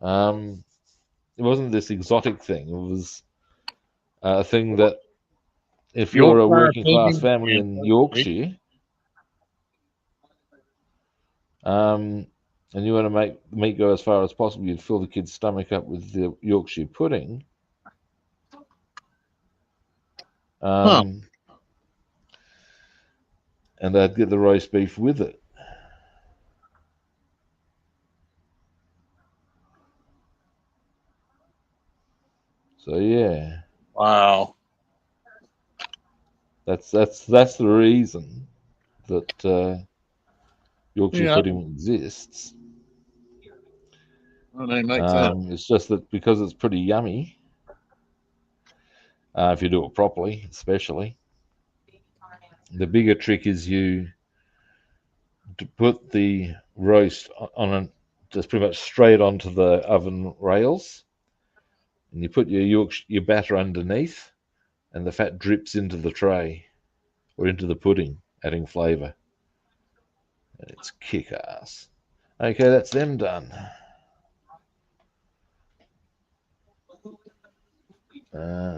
It wasn't this exotic thing. It was a thing that if you're a Yorkshire working class pudding family and in roast beef. Yorkshire, and you want to make the meat go as far as possible, you'd fill the kid's stomach up with the Yorkshire pudding. Huh. And they'd get the roast beef with it. So yeah, Wow. that's the reason that Yorkshire Yeah, pudding exists. that makes sense. It's just that because it's pretty yummy, if you do it properly, especially. The bigger trick is you to put the roast just pretty much straight onto the oven rails, and you put your batter underneath, and the fat drips into the tray or into the pudding, adding flavour. And it's kick-ass. Okay, that's them done.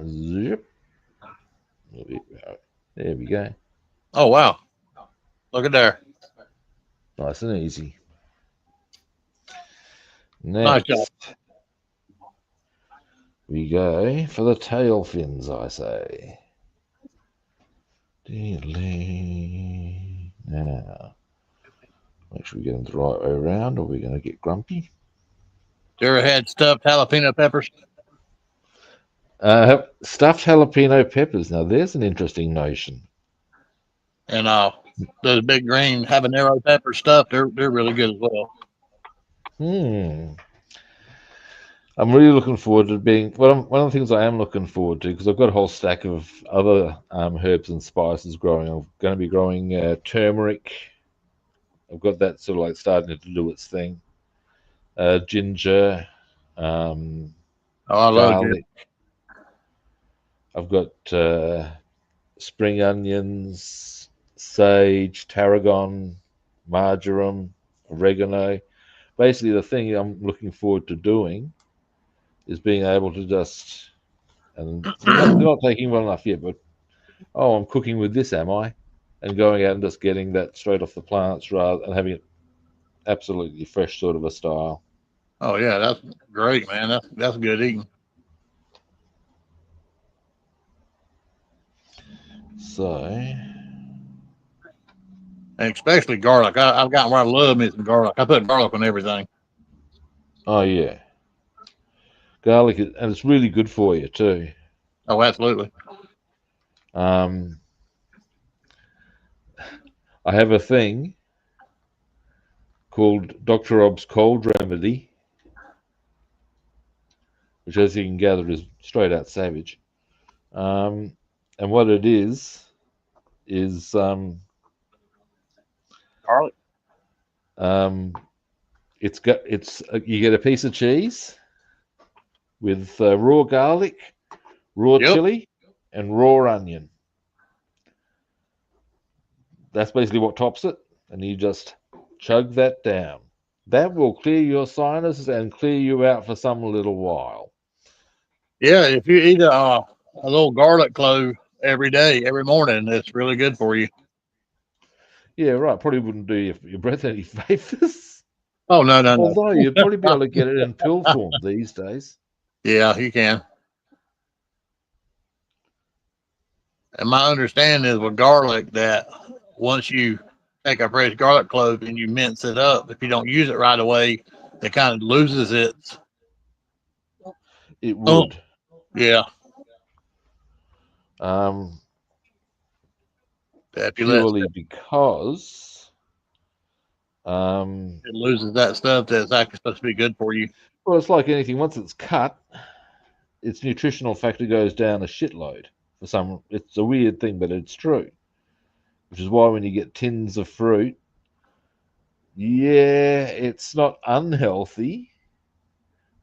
Zip. There we go. Oh, wow. Look at there. Nice and easy. Nice job. Next, we go for the tail fins, I say. Now, make sure we get them the right way around, or we're going to get grumpy. You ever had stuffed jalapeno peppers? Stuffed jalapeno peppers. Now, there's an interesting notion. And those big green habanero pepper stuff, they're really good as well. I'm really looking forward to being one of the things I am looking forward to, because I've got a whole stack of other herbs and spices growing. I'm going to be growing turmeric. I've got that sort of like starting to do its thing. Ginger, Oh, I love garlic. I've got spring onions, sage, tarragon, marjoram, oregano. Basically, the thing I'm looking forward to doing is being able to just, and they're not taking well enough yet, but I'm cooking with this, am I? And going out and just getting that straight off the plants rather and having it absolutely fresh, sort of a style. Oh yeah, that's great, man. That's good eating. So, And especially garlic. I've gotten where I love me some garlic. I put garlic on everything. oh yeah, garlic, and it's really good for you too. Oh, absolutely. I have a thing called Dr. Rob's Cold Remedy, which, as you can gather, is straight out savage. And what it is Garlic. you get a piece of cheese with raw garlic, raw Yep. chili, and raw onion. That's basically what tops it, and you just chug that down. That will clear your sinuses and clear you out for some little while. Yeah, if you eat a little garlic clove every day, every morning, it's really good for you. Yeah, right. Probably wouldn't do your breath any favors. Oh, no. Although you'd probably be able to get it in pill form these days. Yeah, you can. And my understanding is with garlic that once you take a fresh garlic clove and you mince it up, if you don't use it right away, it kind of loses its. It would. Yeah. If you let Purely because it loses that stuff that's actually supposed to be good for you. well, it's like anything. Once it's cut, its nutritional factor goes down a shitload. It's a weird thing, but it's true. Which is why when you get tins of fruit, yeah, it's not unhealthy,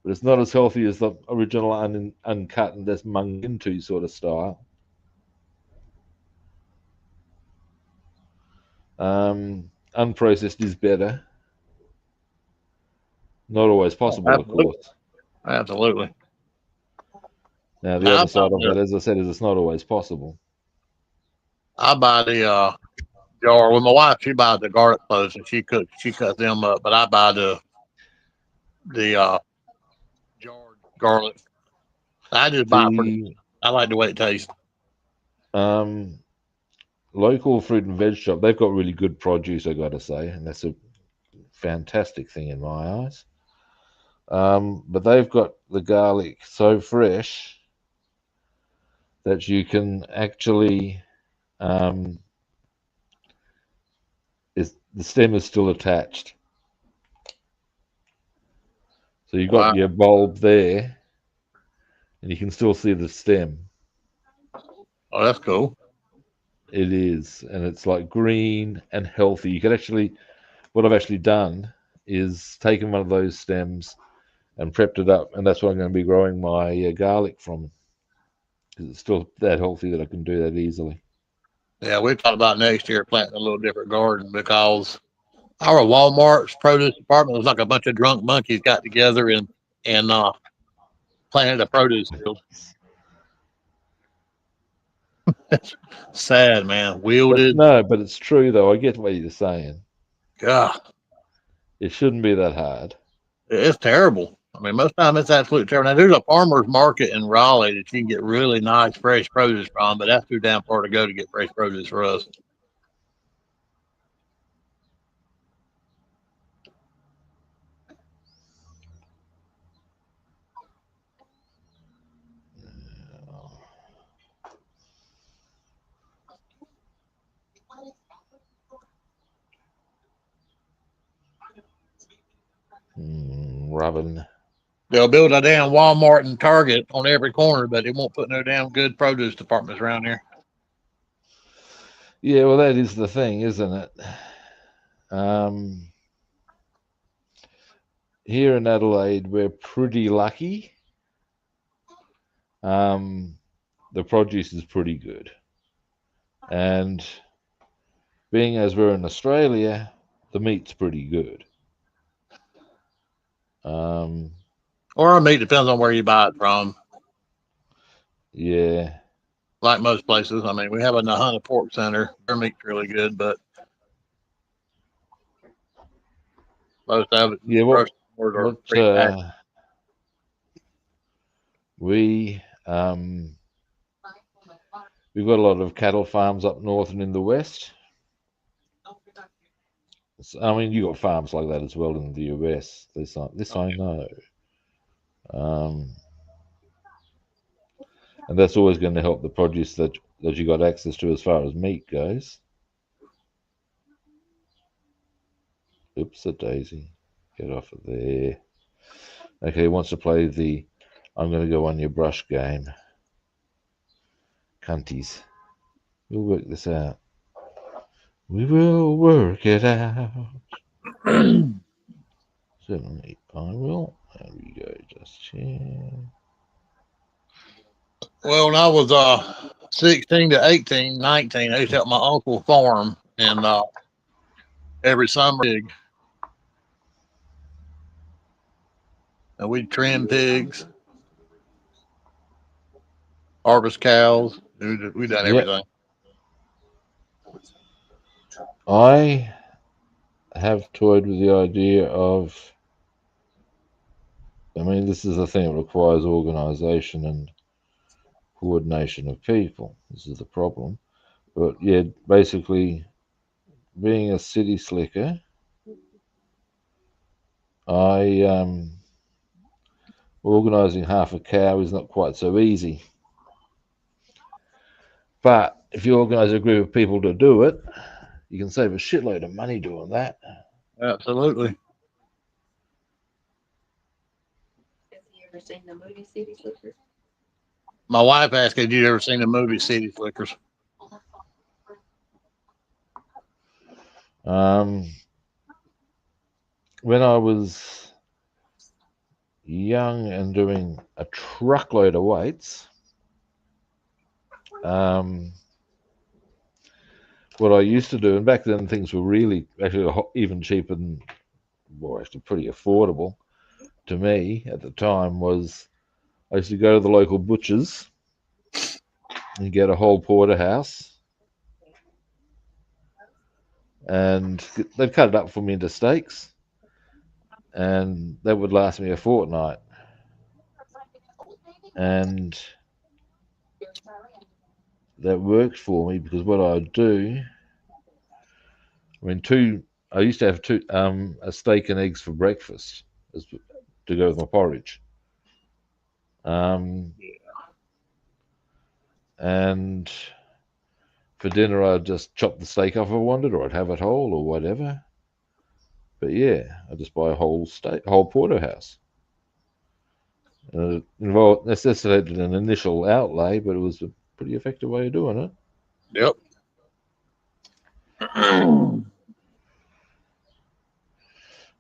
but it's not as healthy as the original uncut and that's mung into sort of style. Unprocessed is better. Not always possible, Absolutely. of course. Absolutely. Now, the other side of that, as I said, is it's not always possible. I buy the jar. Well, my wife, she buys the garlic cloves and she cuts them up, but I buy the jarred garlic. I just buy it for. I like the way it tastes. Local fruit and veg shop, they've got really good produce, I got to say, and that's a fantastic thing in my eyes. But they've got the garlic so fresh that you can actually, the stem is still attached. So you've got your bulb there, and you can still see the stem. Oh, that's cool. It is, and it's like green and healthy. You could actually, what I've actually done is taken one of those stems and prepped it up, and that's what I'm going to be growing my garlic from, because it's still that healthy that I can do that easily. Yeah, we thought about next year planting a little different garden because our Walmart's produce department was like a bunch of drunk monkeys got together and planted a produce field. It's sad, man. Wielded. But it's true though. I get what you're saying. God, it shouldn't be that hard. It's terrible. I mean, most time it's absolutely terrible. Now, there's a farmer's market in Raleigh that you can get really nice fresh produce from, but that's too damn far to go to get fresh produce for us. Rubbing. They'll build a damn Walmart and Target on every corner, but they won't put no damn good produce departments around here. Yeah, well, that is the thing, isn't it? Here in Adelaide, we're pretty lucky. The produce is pretty good. And being as we're in Australia, the meat's pretty good. Or our meat depends on where you buy it from. Yeah. Like most places. I mean, we have a Nahunta Pork Center. Their meat's really good, but most of it. Yeah, we've got a lot of cattle farms up north and in the west. I mean, you got farms like that as well in the US. This I know. And that's always going to help the produce that you got access to as far as meat goes. Oops, a daisy. Get off of there. Okay, he wants to play the I'm going to go on your brush game. Cunties. We'll work this out. We will work it out. Certainly, I will. There we go, just here. Well, when I was 16 to 18, 19, I used to help my uncle farm, and every summer, and we'd trim pigs, harvest cows. We done Yep. everything. I have toyed with the idea of, I mean, this is a thing that requires organisation and coordination of people. This is the problem. But yeah, basically, being a city slicker, organising half a cow is not quite so easy. But if you organise a group of people to do it, you can save a shitload of money doing that. Absolutely. Have you ever seen the movie City Slickers? My wife asked, "Have you ever seen the movie City Slickers?" When I was young and doing a truckload of weights, what I used to do, and back then things were really actually even cheaper than, well, actually pretty affordable to me at the time, was I used to go to the local butcher's and get a whole porterhouse, and they'd cut it up for me into steaks, and that would last me a fortnight. And that worked for me because what I'd do, I mean, I used to have a steak and eggs for breakfast to go with my porridge. And for dinner, I'd just chop the steak off if I wanted, or I'd have it whole, or whatever. But yeah, I just buy a whole porterhouse. It necessitated an initial outlay, but it was a pretty effective way of doing it. Yep.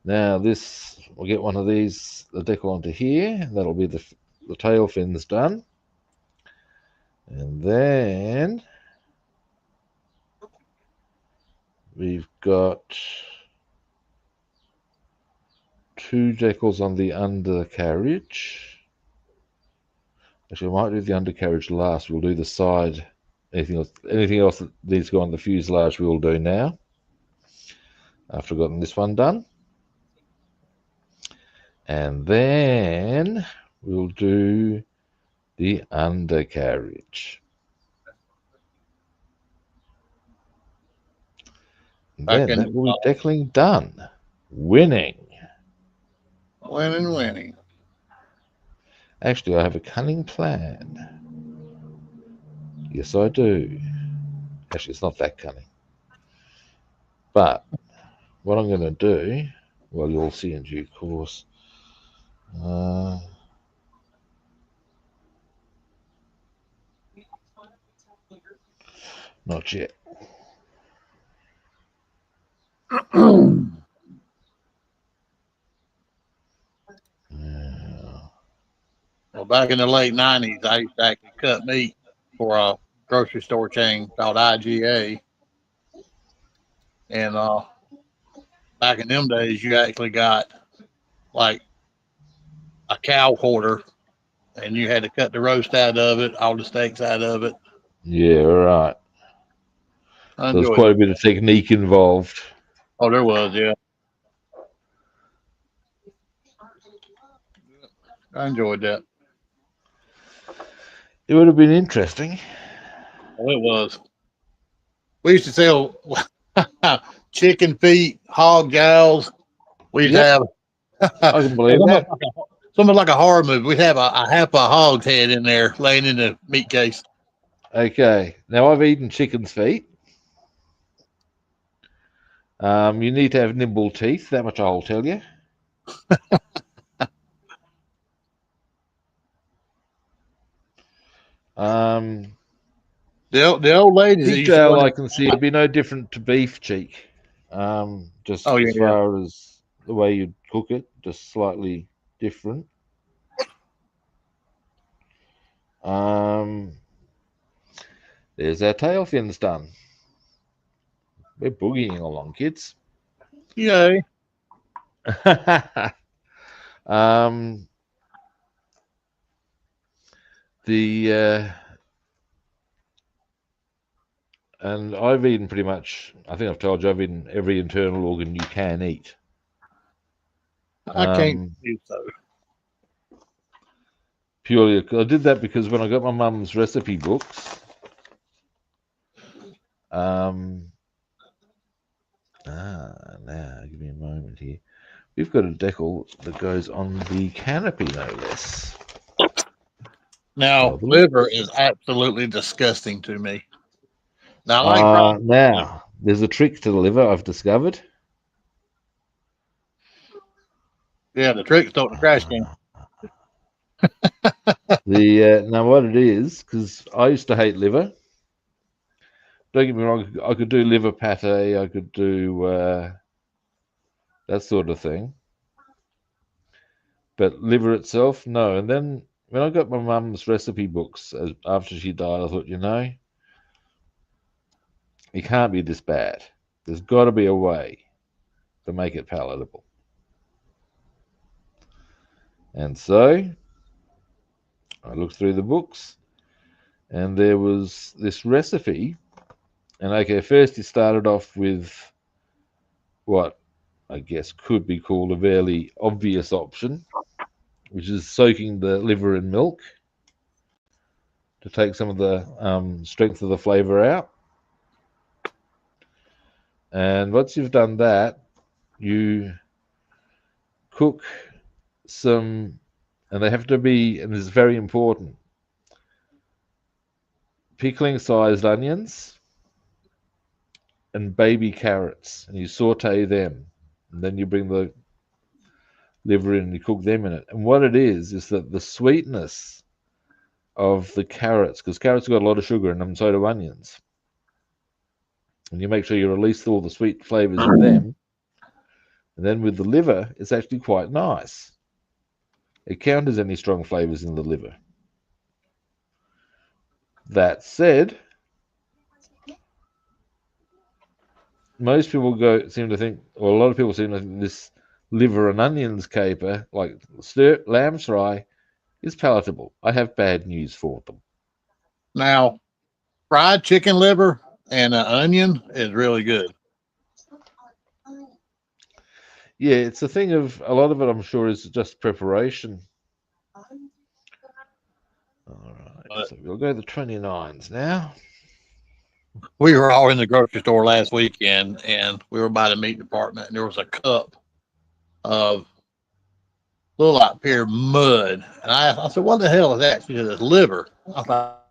Now we'll get one of these, the decal onto here. That'll be the tail fins done. And then we've got 2 decals on the undercarriage. Actually, I might do the undercarriage last. We'll do the side. Anything else that needs to go on the fuselage, we'll do now. After I've gotten this one done. And then we'll do the undercarriage. And then that will be decaling done. Winning. Winning. Actually, I have a cunning plan. Yes, I do. Actually, it's not that cunning. But what I'm going to do, well, you'll see in due course. Not yet. Well, back in the late 90s, I used to actually cut meat for a grocery store chain called IGA. And back in them days, you actually got like a cow quarter, and you had to cut the roast out of it, all the steaks out of it. Yeah, right. So there's quite a bit of technique involved. Oh, there was, yeah. I enjoyed that. It would have been interesting. Oh, it was. We used to sell chicken feet, hog jowls. We'd have. I can believe that. Something like a horror movie. We'd have a half a hog's head in there laying in the meat case. Okay. Now, I've eaten chicken's feet. You need to have nimble teeth. That much I'll tell you. The old ladies that used to Pigtail, go I in can see, it'd be no different to beef cheek. Just Oh, yeah, as far as the way you'd cook it, just slightly different. There's our tail fins done. We're boogieing along, kids. Yay. And I've eaten pretty much, I think I've told you, I've eaten every internal organ you can eat. I can't do so. Purely, I did that because when I got my mum's recipe books, now give me a moment here. We've got a decal that goes on the canopy, no less. Now, liver is absolutely disgusting to me. Now, I like now, there's a trick to the liver I've discovered. Yeah, the trick's on the trash can. Now what it is, because I used to hate liver. Don't get me wrong, I could do liver pate, I could do that sort of thing. But liver itself, no. And then when I got my mum's recipe books after she died, I thought, you know, it can't be this bad. There's got to be a way to make it palatable. And so I looked through the books, and there was this recipe. And okay, first he started off with what I guess could be called a fairly obvious option, which is soaking the liver in milk to take some of the strength of the flavor out. And once you've done that, you cook some, and they have to be, and this is very important, pickling sized onions and baby carrots, and you saute them, and then you bring the liver in and you cook them in it. And what it is that the sweetness of the carrots, because carrots have got a lot of sugar in them, and so do onions, and you make sure you release all the sweet flavors in them. And then with the liver, it's actually quite nice. It counters any strong flavors in the liver. That said, most people seem to think, or a lot of people seem to think this liver and onions caper, like lamb's fry, is palatable. I have bad news for them. Now, fried chicken liver and an onion is really good. Yeah, it's a thing of, a lot of it I'm sure is just preparation. All right, so we'll go to the 29s now. We were all in the grocery store last weekend, and we were by the meat department, and there was a cup of little like pure mud. And I said, "What the hell is that?" She said, "It's liver." I thought,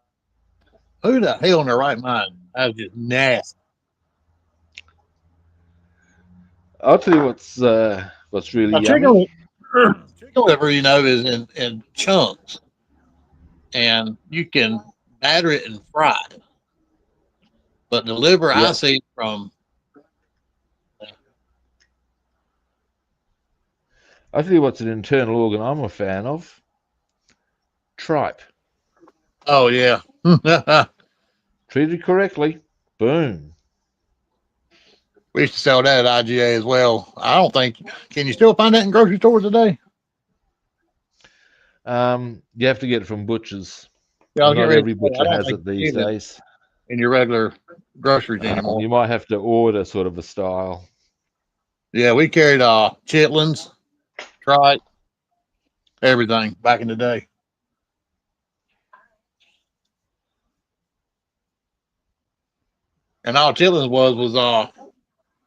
"Who the hell in their right mind?" That was just nasty. I'll tell you what's really Now, yummy. chicken liver, you know, is in chunks, and you can batter it and fry it. But the liver, I see from. I'll tell you what's an internal organ I'm a fan of. Tripe. Oh, yeah. Treated correctly, boom. We used to sell that at IGA as well. I don't think, can you still find that in grocery stores today? You have to get it from butchers. Yeah, not every butcher has it these days. In your regular groceries anymore. You might have to order sort of a style. Yeah, we carried chitlins, tripe, everything back in the day. And all chitlins was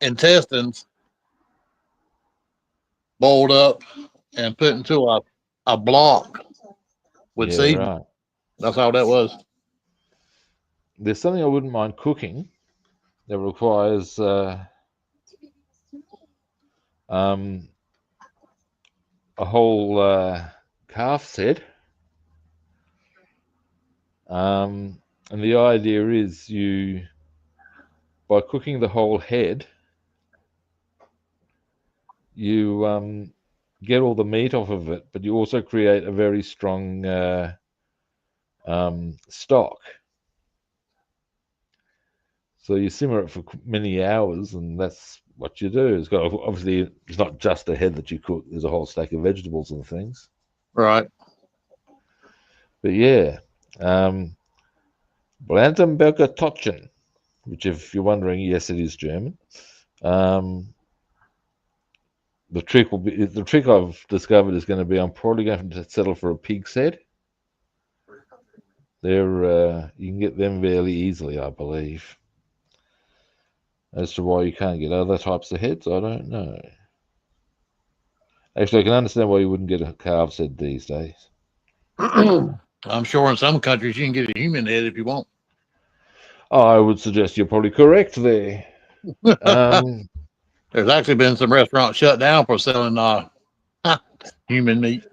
intestines boiled up and put into a block with seed. Right. That's all that was. There's something I wouldn't mind cooking that requires a whole calf's head. And the idea is by cooking the whole head, you get all the meat off of it, but you also create a very strong stock. So you simmer it for many hours, and that's what you do. It's got, obviously, it's not just a head that you cook. There's a whole stack of vegetables and things. Right. But yeah, Blandenberger Totchen, which, if you're wondering, yes, it is German. The trick I've discovered is going to be I'm probably going to settle for a pig's head. You can get them fairly easily, I believe. As to why you can't get other types of heads, I don't know. Actually, I can understand why you wouldn't get a calf's head these days. I'm sure in some countries you can get a human head if you want. I would suggest you're probably correct there. There's actually been some restaurants shut down for selling human meat.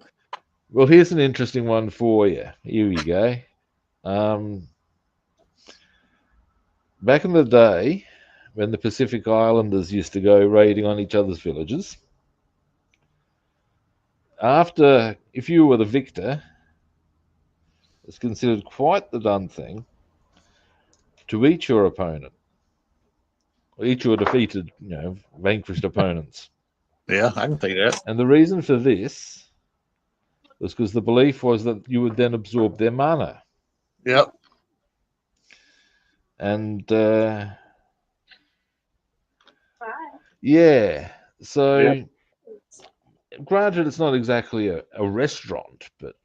Well, here's an interesting one for you. Here we go. Back in the day, when the Pacific Islanders used to go raiding on each other's villages, if you were the victor, it's considered quite the done thing to eat your opponent, or eat your defeated, vanquished opponents. Yeah, I can see that. And the reason for this was because the belief was that you would then absorb their mana. Yep. And yeah, so Yep. Granted, it's not exactly a restaurant, but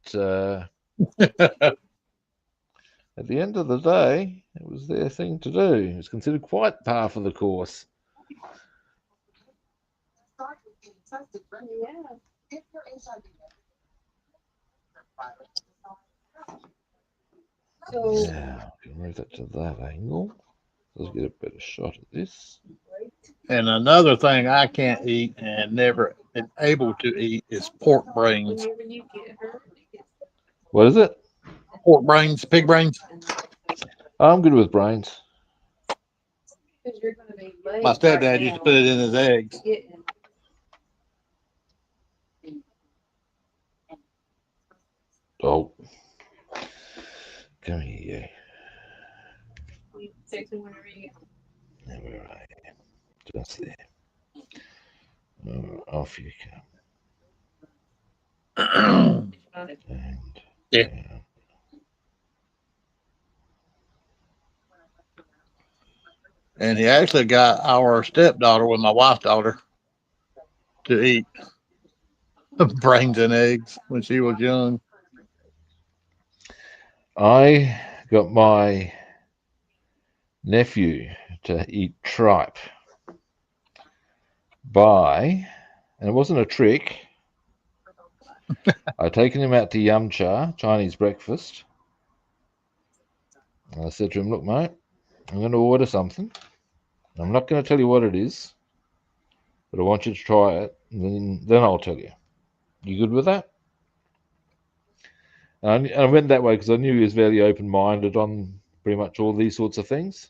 at the end of the day, it was their thing to do. It was considered quite par for the course. Yeah, I can move that to that angle. Let's get a better shot at this. And another thing I can't eat and never been able to eat is pork brains. What is it? Pork brains, pig brains. I'm good with brains. My stepdad used to put it in his eggs. Oh, come here. There we are. Just there. Off you come. And, Yeah. And he actually got our stepdaughter with my wife's daughter to eat brains and eggs when she was young. I got my nephew to eat tripe and it wasn't a trick. I'd taken him out to Yum Cha, Chinese breakfast. And I said to him, look, mate, I'm going to order something. I'm not going to tell you what it is, but I want you to try it, and then I'll tell you. You good with that? And I went that way because I knew he was very open-minded on pretty much all these sorts of things.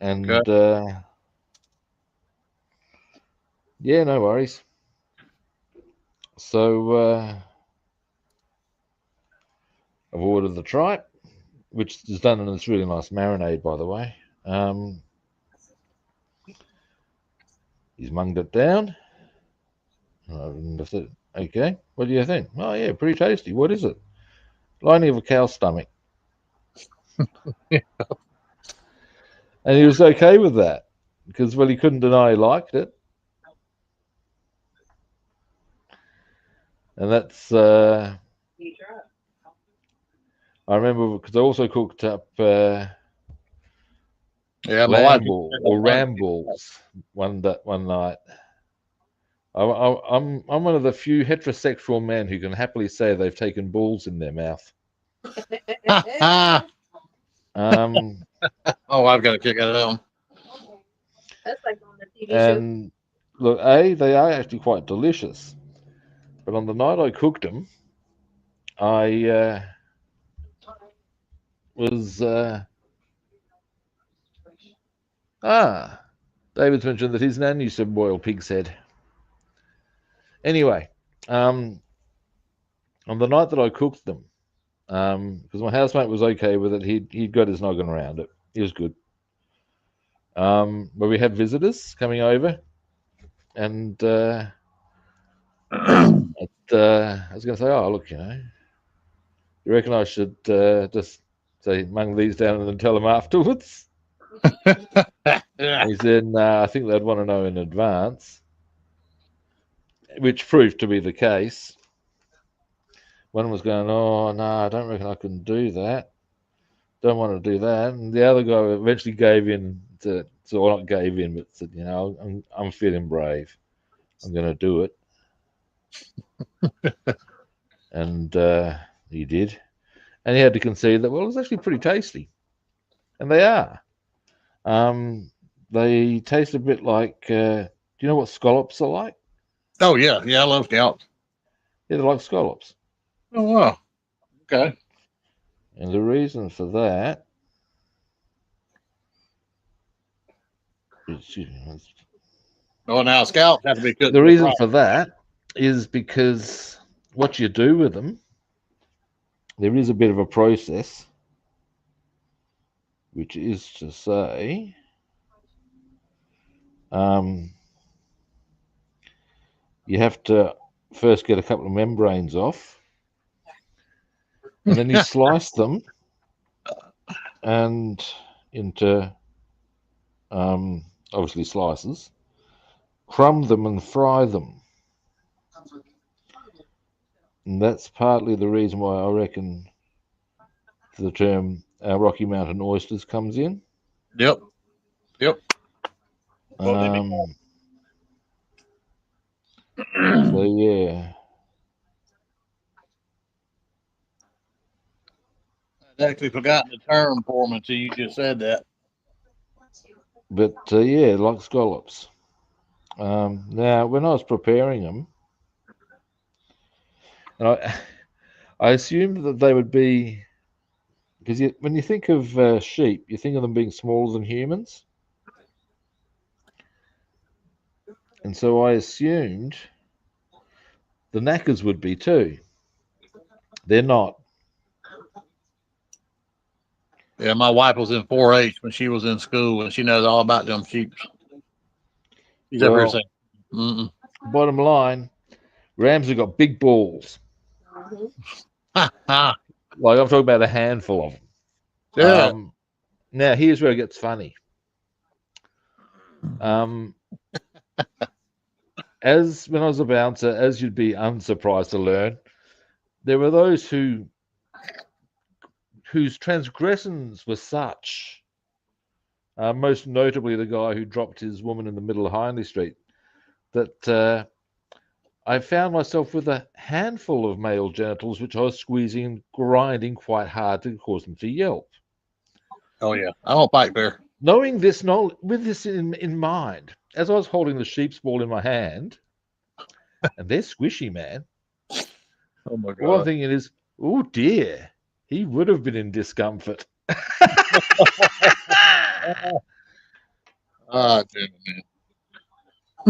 And yeah, no worries. So I've ordered the tripe, which is done in this really nice marinade, by the way. He's munged it down. Okay, what do you think? Oh yeah, pretty tasty. What is it? Lining of a cow's stomach. Yeah. And he was okay with that because, well, he couldn't deny he liked it. And that's I remember because I also cooked up rambles one night. I'm one of the few heterosexual men who can happily say they've taken balls in their mouth. Oh, I've got to kick it out. That's like on the TV and show. look, they are actually quite delicious. But on the night I cooked them, I was David's mentioned that his nan used to boil pig's head. Anyway, on the night that I cooked them, because my housemate was okay with it, he'd got his noggin around it. He was good. But we had visitors coming over, and I was going to say, oh, look, you reckon I should just say mung these down and then tell them afterwards? He said, no, I think they'd want to know in advance, which proved to be the case. One was going, oh, no, I don't reckon I can do that. Don't want to do that. And the other guy eventually gave in well, not gave in, but said, I'm feeling brave. I'm going to do it. And he did. And he had to concede that, well, it was actually pretty tasty. And they are. They taste a bit like, do you know what scallops are like? Oh, yeah. Yeah, I love scallops. Yeah, they're like scallops. Oh, wow. Okay. And the reason for that, Oh, now scallops have to be cooked. the reason for that is because what you do with them, there is a bit of a process, which is to say, you have to first get a couple of membranes off, and then you slice them and into obviously slices, crumb them and fry them. And that's partly the reason why I reckon the term Rocky Mountain oysters comes in. Yep. So yeah. I'd actually forgotten the term for them until you just said that. But yeah, like scallops. Now, when I was preparing them, and I assumed that they would be, because when you think of sheep, you think of them being smaller than humans. And so I assumed the knackers would be too. They're not. Yeah, my wife was in 4-H when she was in school, and she knows all about them sheep. She's up here saying, bottom line, rams have got big balls. Like I'm talking about a handful of them. Yeah. Now, here's where it gets funny. As when I was a bouncer, as you'd be unsurprised to learn, there were those whose transgressions were such, most notably the guy who dropped his woman in the middle of Hindley Street, that I found myself with a handful of male genitals which I was squeezing and grinding quite hard to cause them to yelp. Oh, yeah. I don't fight fair. Knowing this, with this in mind, as I was holding the sheep's ball in my hand, and they're squishy, man. Oh, my God. All I'm thinking is, oh, dear, he would have been in discomfort. Ah, damn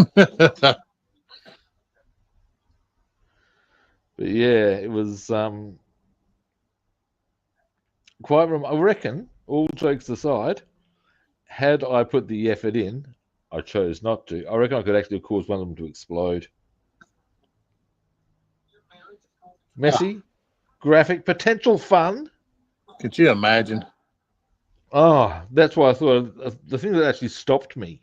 it, man. But yeah, it was quite. I reckon, all jokes aside, had I put the effort in, I chose not to. I reckon I could actually cause one of them to explode. Messy, graphic, potential fun. Could you imagine? Oh, that's why I thought the thing that actually stopped me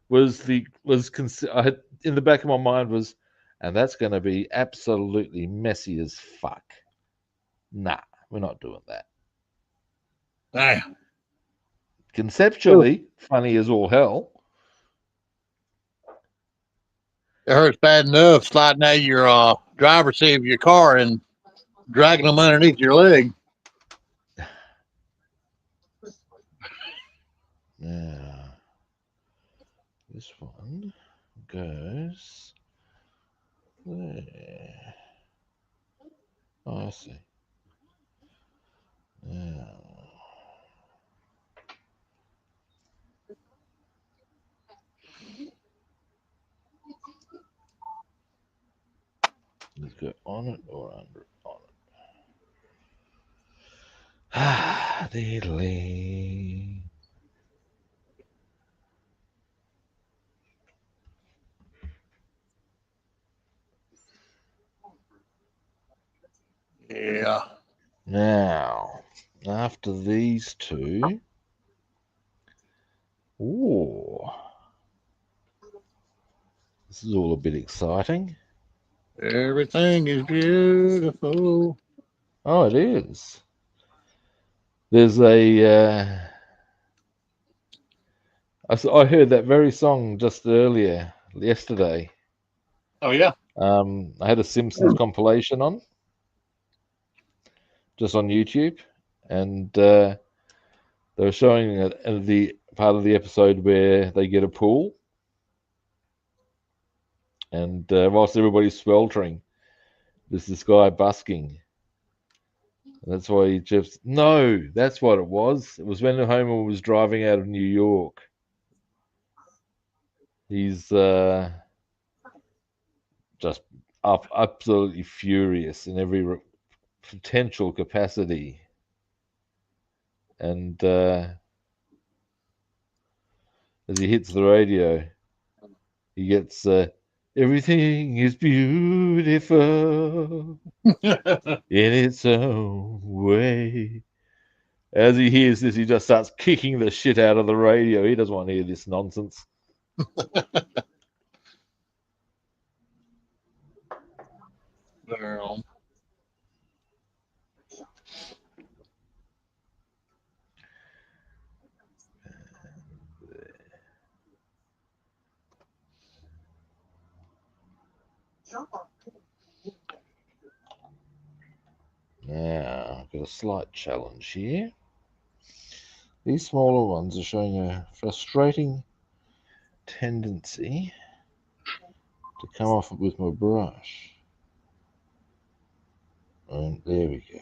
was I had in the back of my mind was, and that's going to be absolutely messy as fuck. Nah, we're not doing that. Damn. Conceptually, funny as all hell. It hurts bad enough sliding out of your driver's seat of your car and dragging them underneath your leg. Yeah. This one. goes there. Oh, I see. Now, let's go on it or under it. On it. Ah, diddly. Yeah. Now, after these two, ooh, this is all a bit exciting. Everything is beautiful. Oh, it is. There's a. I heard that very song just earlier, yesterday. Oh yeah. I had a Simpsons compilation on, just on YouTube, and they were showing the part of the episode where they get a pool, and whilst everybody's sweltering, there's this guy busking. That's why he just no. That's what it was. It was when Homer was driving out of New York. He's just absolutely furious in every potential capacity, and as he hits the radio, he gets everything is beautiful in its own way. As he hears this, he just starts kicking the shit out of the radio. He doesn't want to hear this nonsense. Girl. Now, I've got a slight challenge here. These smaller ones are showing a frustrating tendency to come off with my brush. And there we go.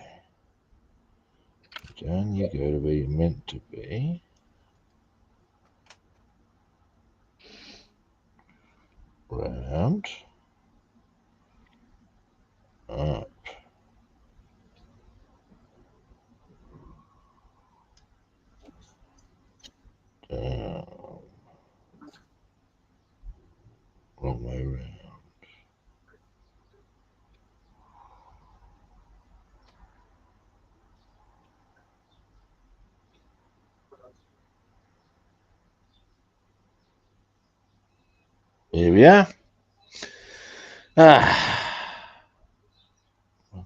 Down you go to where you're meant to be. Round. Up. Down. Wrong way around. Here we are.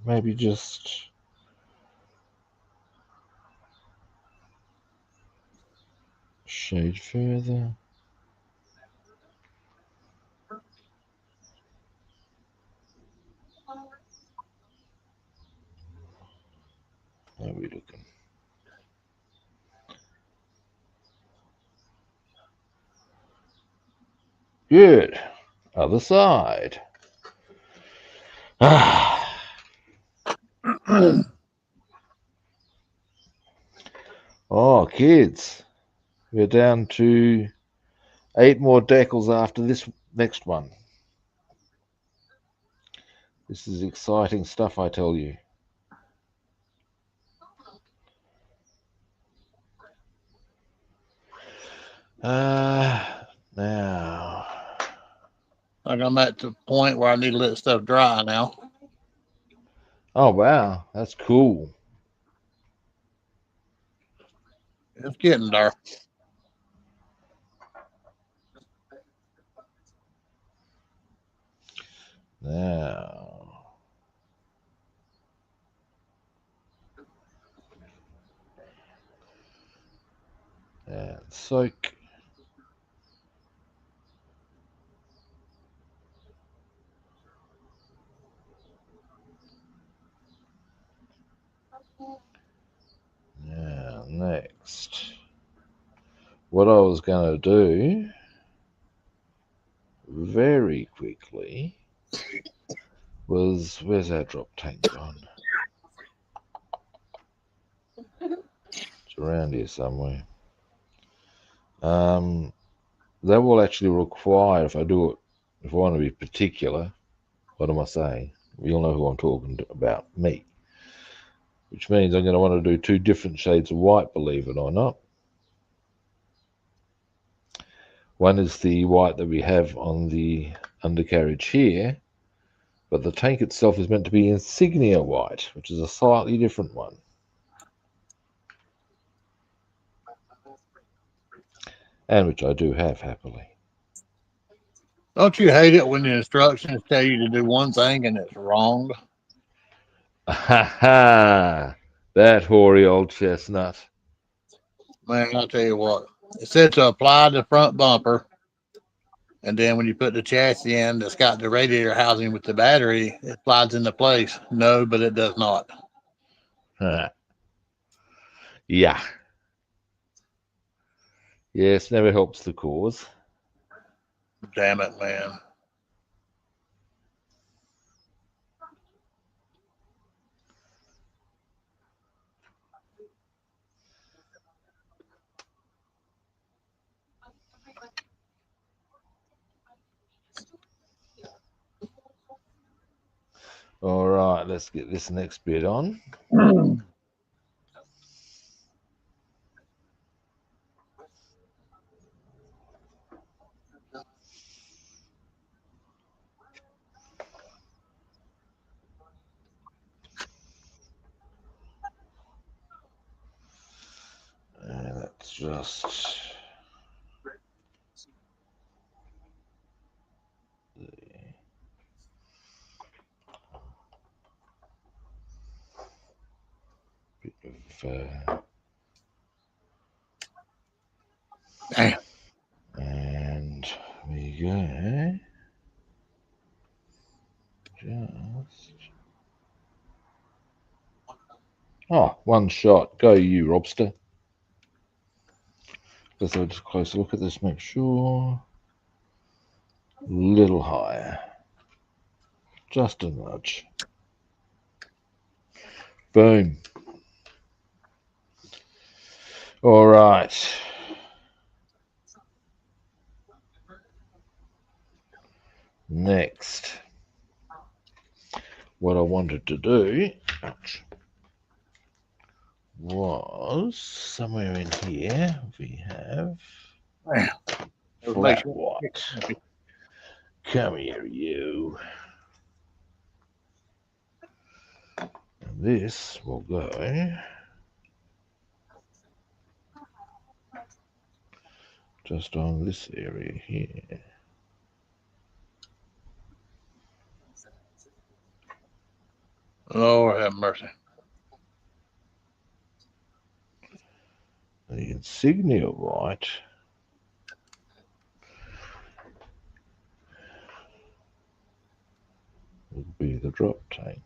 Maybe just shade further. How are we looking? Good. Other side. Oh, kids. We're down to 8 more decals after this next one. This is exciting stuff, I tell you. Now. Like I'm at the point where I need to let stuff dry now. Oh, wow. That's cool. It's getting there. Now. And soak. Now, next. What I was going to do very quickly was, where's our drop tank gone? It's around here somewhere. That will actually require, if I do it, if I want to be particular, what am I saying? You'll know who I'm talking about, me. Which means I'm going to want to do 2 different shades of white, believe it or not. One is the white that we have on the undercarriage here, but the tank itself is meant to be insignia white, which is a slightly different one. And which I do have, happily. Don't you hate it when the instructions tell you to do one thing and it's wrong? Ha ha! That hoary old chestnut. Man, I'll tell you what. It said to apply the front bumper, and then when you put the chassis in that's got the radiator housing with the battery, it slides into place. No, but it does not. Yeah. Yes, never helps the cause. Damn it, man. All right, let's get this next bit on. And that's just bit of Damn. and we go. Just one shot. Go you, Robster. Let's have a closer look at this. Make sure. Little higher. Just a nudge. Boom. All right. Next, what I wanted to do was somewhere in here we have flat white. Come here, you. And this will go just on this area here. Lord have mercy. The insignia white will be the drop tank.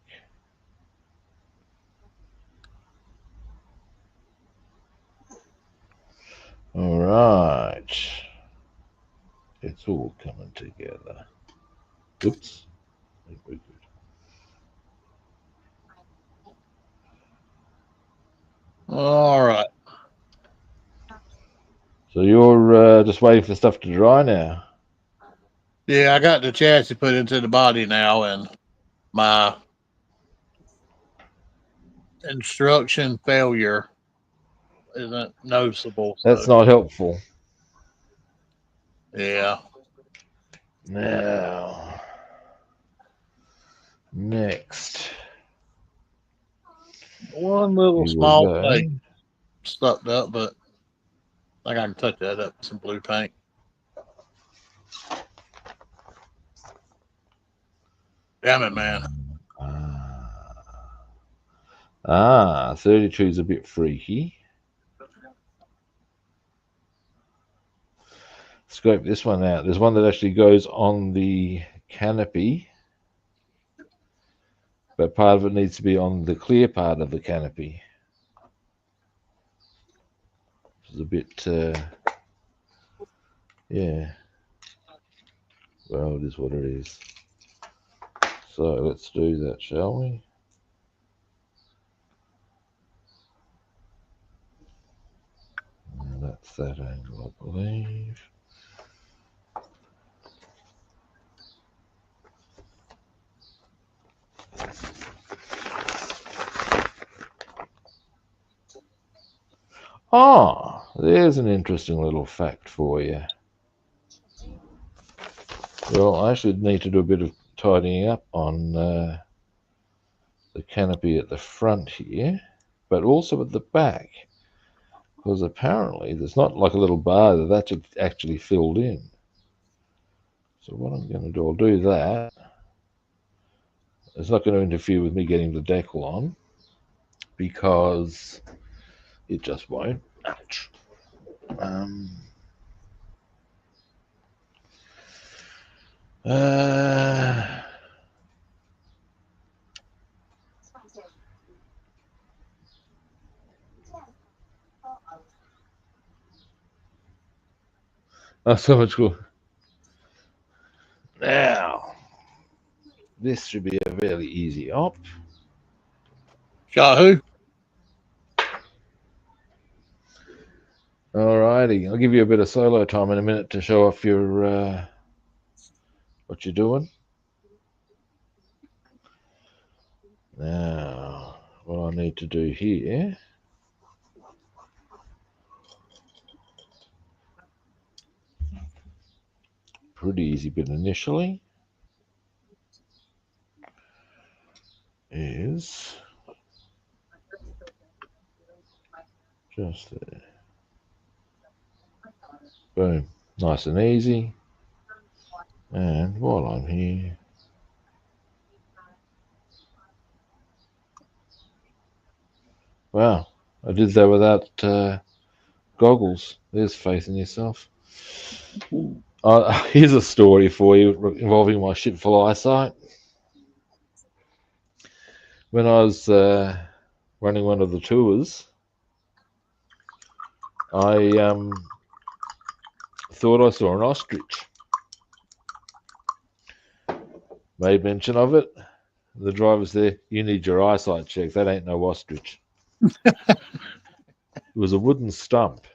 All right. It's all coming together. Oops. All right. So you're just waiting for stuff to dry now? Yeah, I got the chassis put into the body now, and my instruction failure isn't noticeable. So, That's not helpful. yeah. Now, next. One little You will small go. plate stuck up, but I think I can touch that up with some blue paint. Damn it, man. 32 is a bit freaky. Scope this one out. There's one that actually goes on the canopy, but part of it needs to be on the clear part of the canopy. Which is a bit, yeah. Well, it is what it is. So let's do that, shall we? And that's that angle, I believe. Oh, there's an interesting little fact for you. Well, I should need to do a bit of tidying up on the canopy at the front here, but also at the back, because apparently there's not like a little bar there, that's actually filled in. So what I'm going to do, I'll do that. It's not going to interfere with me getting the decal on, because it just won't. Ouch. Oh, so much cool. Now, this should be a fairly easy op. Shot who? Alrighty, I'll give you a bit of solo time in a minute to show off your what you're doing. Now, what I need to do here, pretty easy bit initially, is just there. Boom, nice and easy. And while I'm here, wow, I did that without goggles. There's faith in yourself. Here's a story for you involving my shitful eyesight. When I was running one of the tours, I thought I saw an ostrich. Made mention of it. The driver's there. You need your eyesight checked. That ain't no ostrich. It was a wooden stump.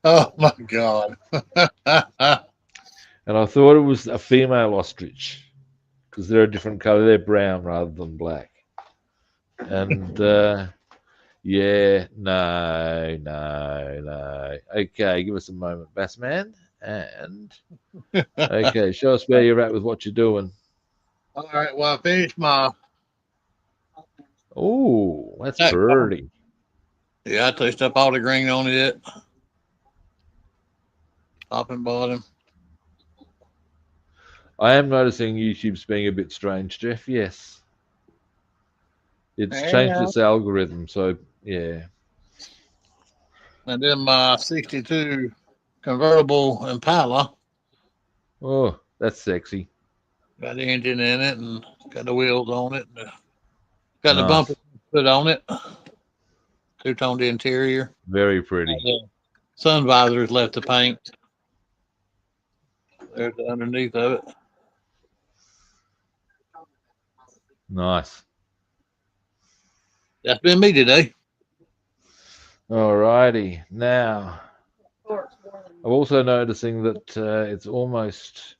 Oh my God. And I thought it was a female ostrich because they're a different color. They're brown rather than black. And yeah, no. Okay, give us a moment, Bassman. And okay, show us where you're at with what you're doing. All right. Well, I finished my. Oh, that's That pretty. Yeah, I touched up all the green on it. Top and bottom. I am noticing YouTube's being a bit strange, Jeff. Yes. It's changed Yeah. its algorithm, so yeah. And then my 62 convertible Impala. Oh, that's sexy. Got the engine in it and got the wheels on it. And got the Nice. bumper put on it. Two-toned interior. Very pretty. Sun visors left to paint. There's the underneath of it. Nice. That's been me today. Alrighty. Now, I'm also noticing that it's almost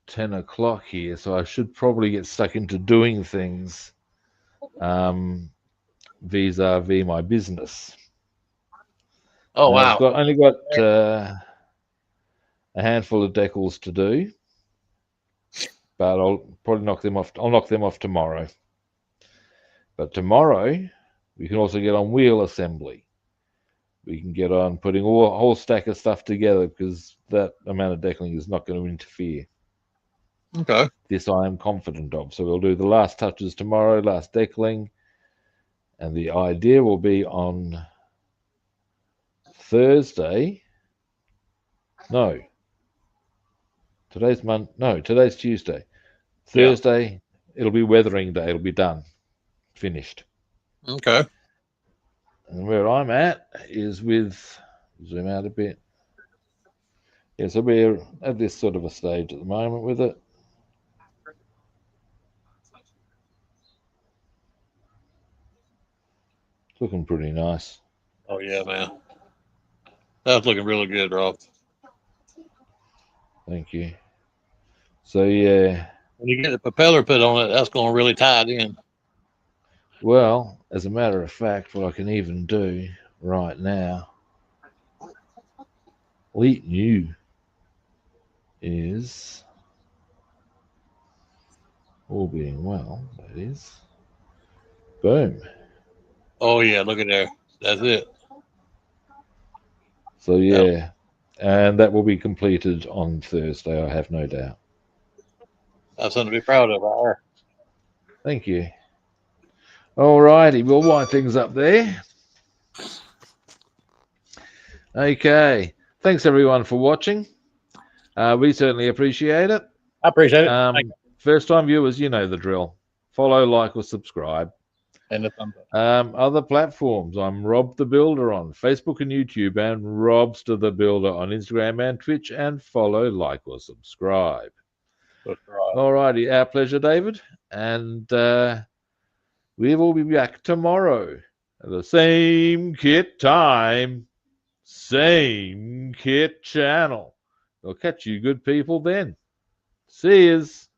10 o'clock here, so I should probably get stuck into doing things vis-a-vis my business. Oh, wow. I've only got a handful of decals to do, but I'll probably knock them off. I'll knock them off tomorrow. But tomorrow, we can also get on wheel assembly. We can get on putting a whole stack of stuff together because that amount of decaling is not going to interfere. Okay. This I am confident of. So we'll do the last touches tomorrow, last decaling. And the idea will be on Thursday. No. Today's Tuesday. Thursday, It'll be weathering day. It'll be done. Finished. Okay. And where I'm at is with, zoom out a bit, Yeah, so we're at this sort of a stage at the moment with it. It's looking pretty nice. Oh yeah, man. That's looking really good, Rob. Thank you. So yeah, When you get the propeller put on it, that's going to really tie it in. well, as a matter of fact, what I can even do right now, new is, all being well, that is, boom. Oh yeah, look at there. That's it. So That, yeah, and that will be completed on Thursday, I have no doubt. that's something to be proud of, right there. Thank you. All righty, we'll wind things up there. Okay, thanks everyone for watching. We certainly appreciate it. I appreciate it. Thank you. First time viewers, you know the drill. Follow, like, or subscribe. And the thumbs up. Other platforms, I'm Rob the Builder on Facebook and YouTube, and Robster the Builder on Instagram and Twitch, and follow, like, or subscribe. Subscribe. All righty, our pleasure, David. And we will be back tomorrow at the same kit time, same kit channel. I'll catch you good people then. See yous.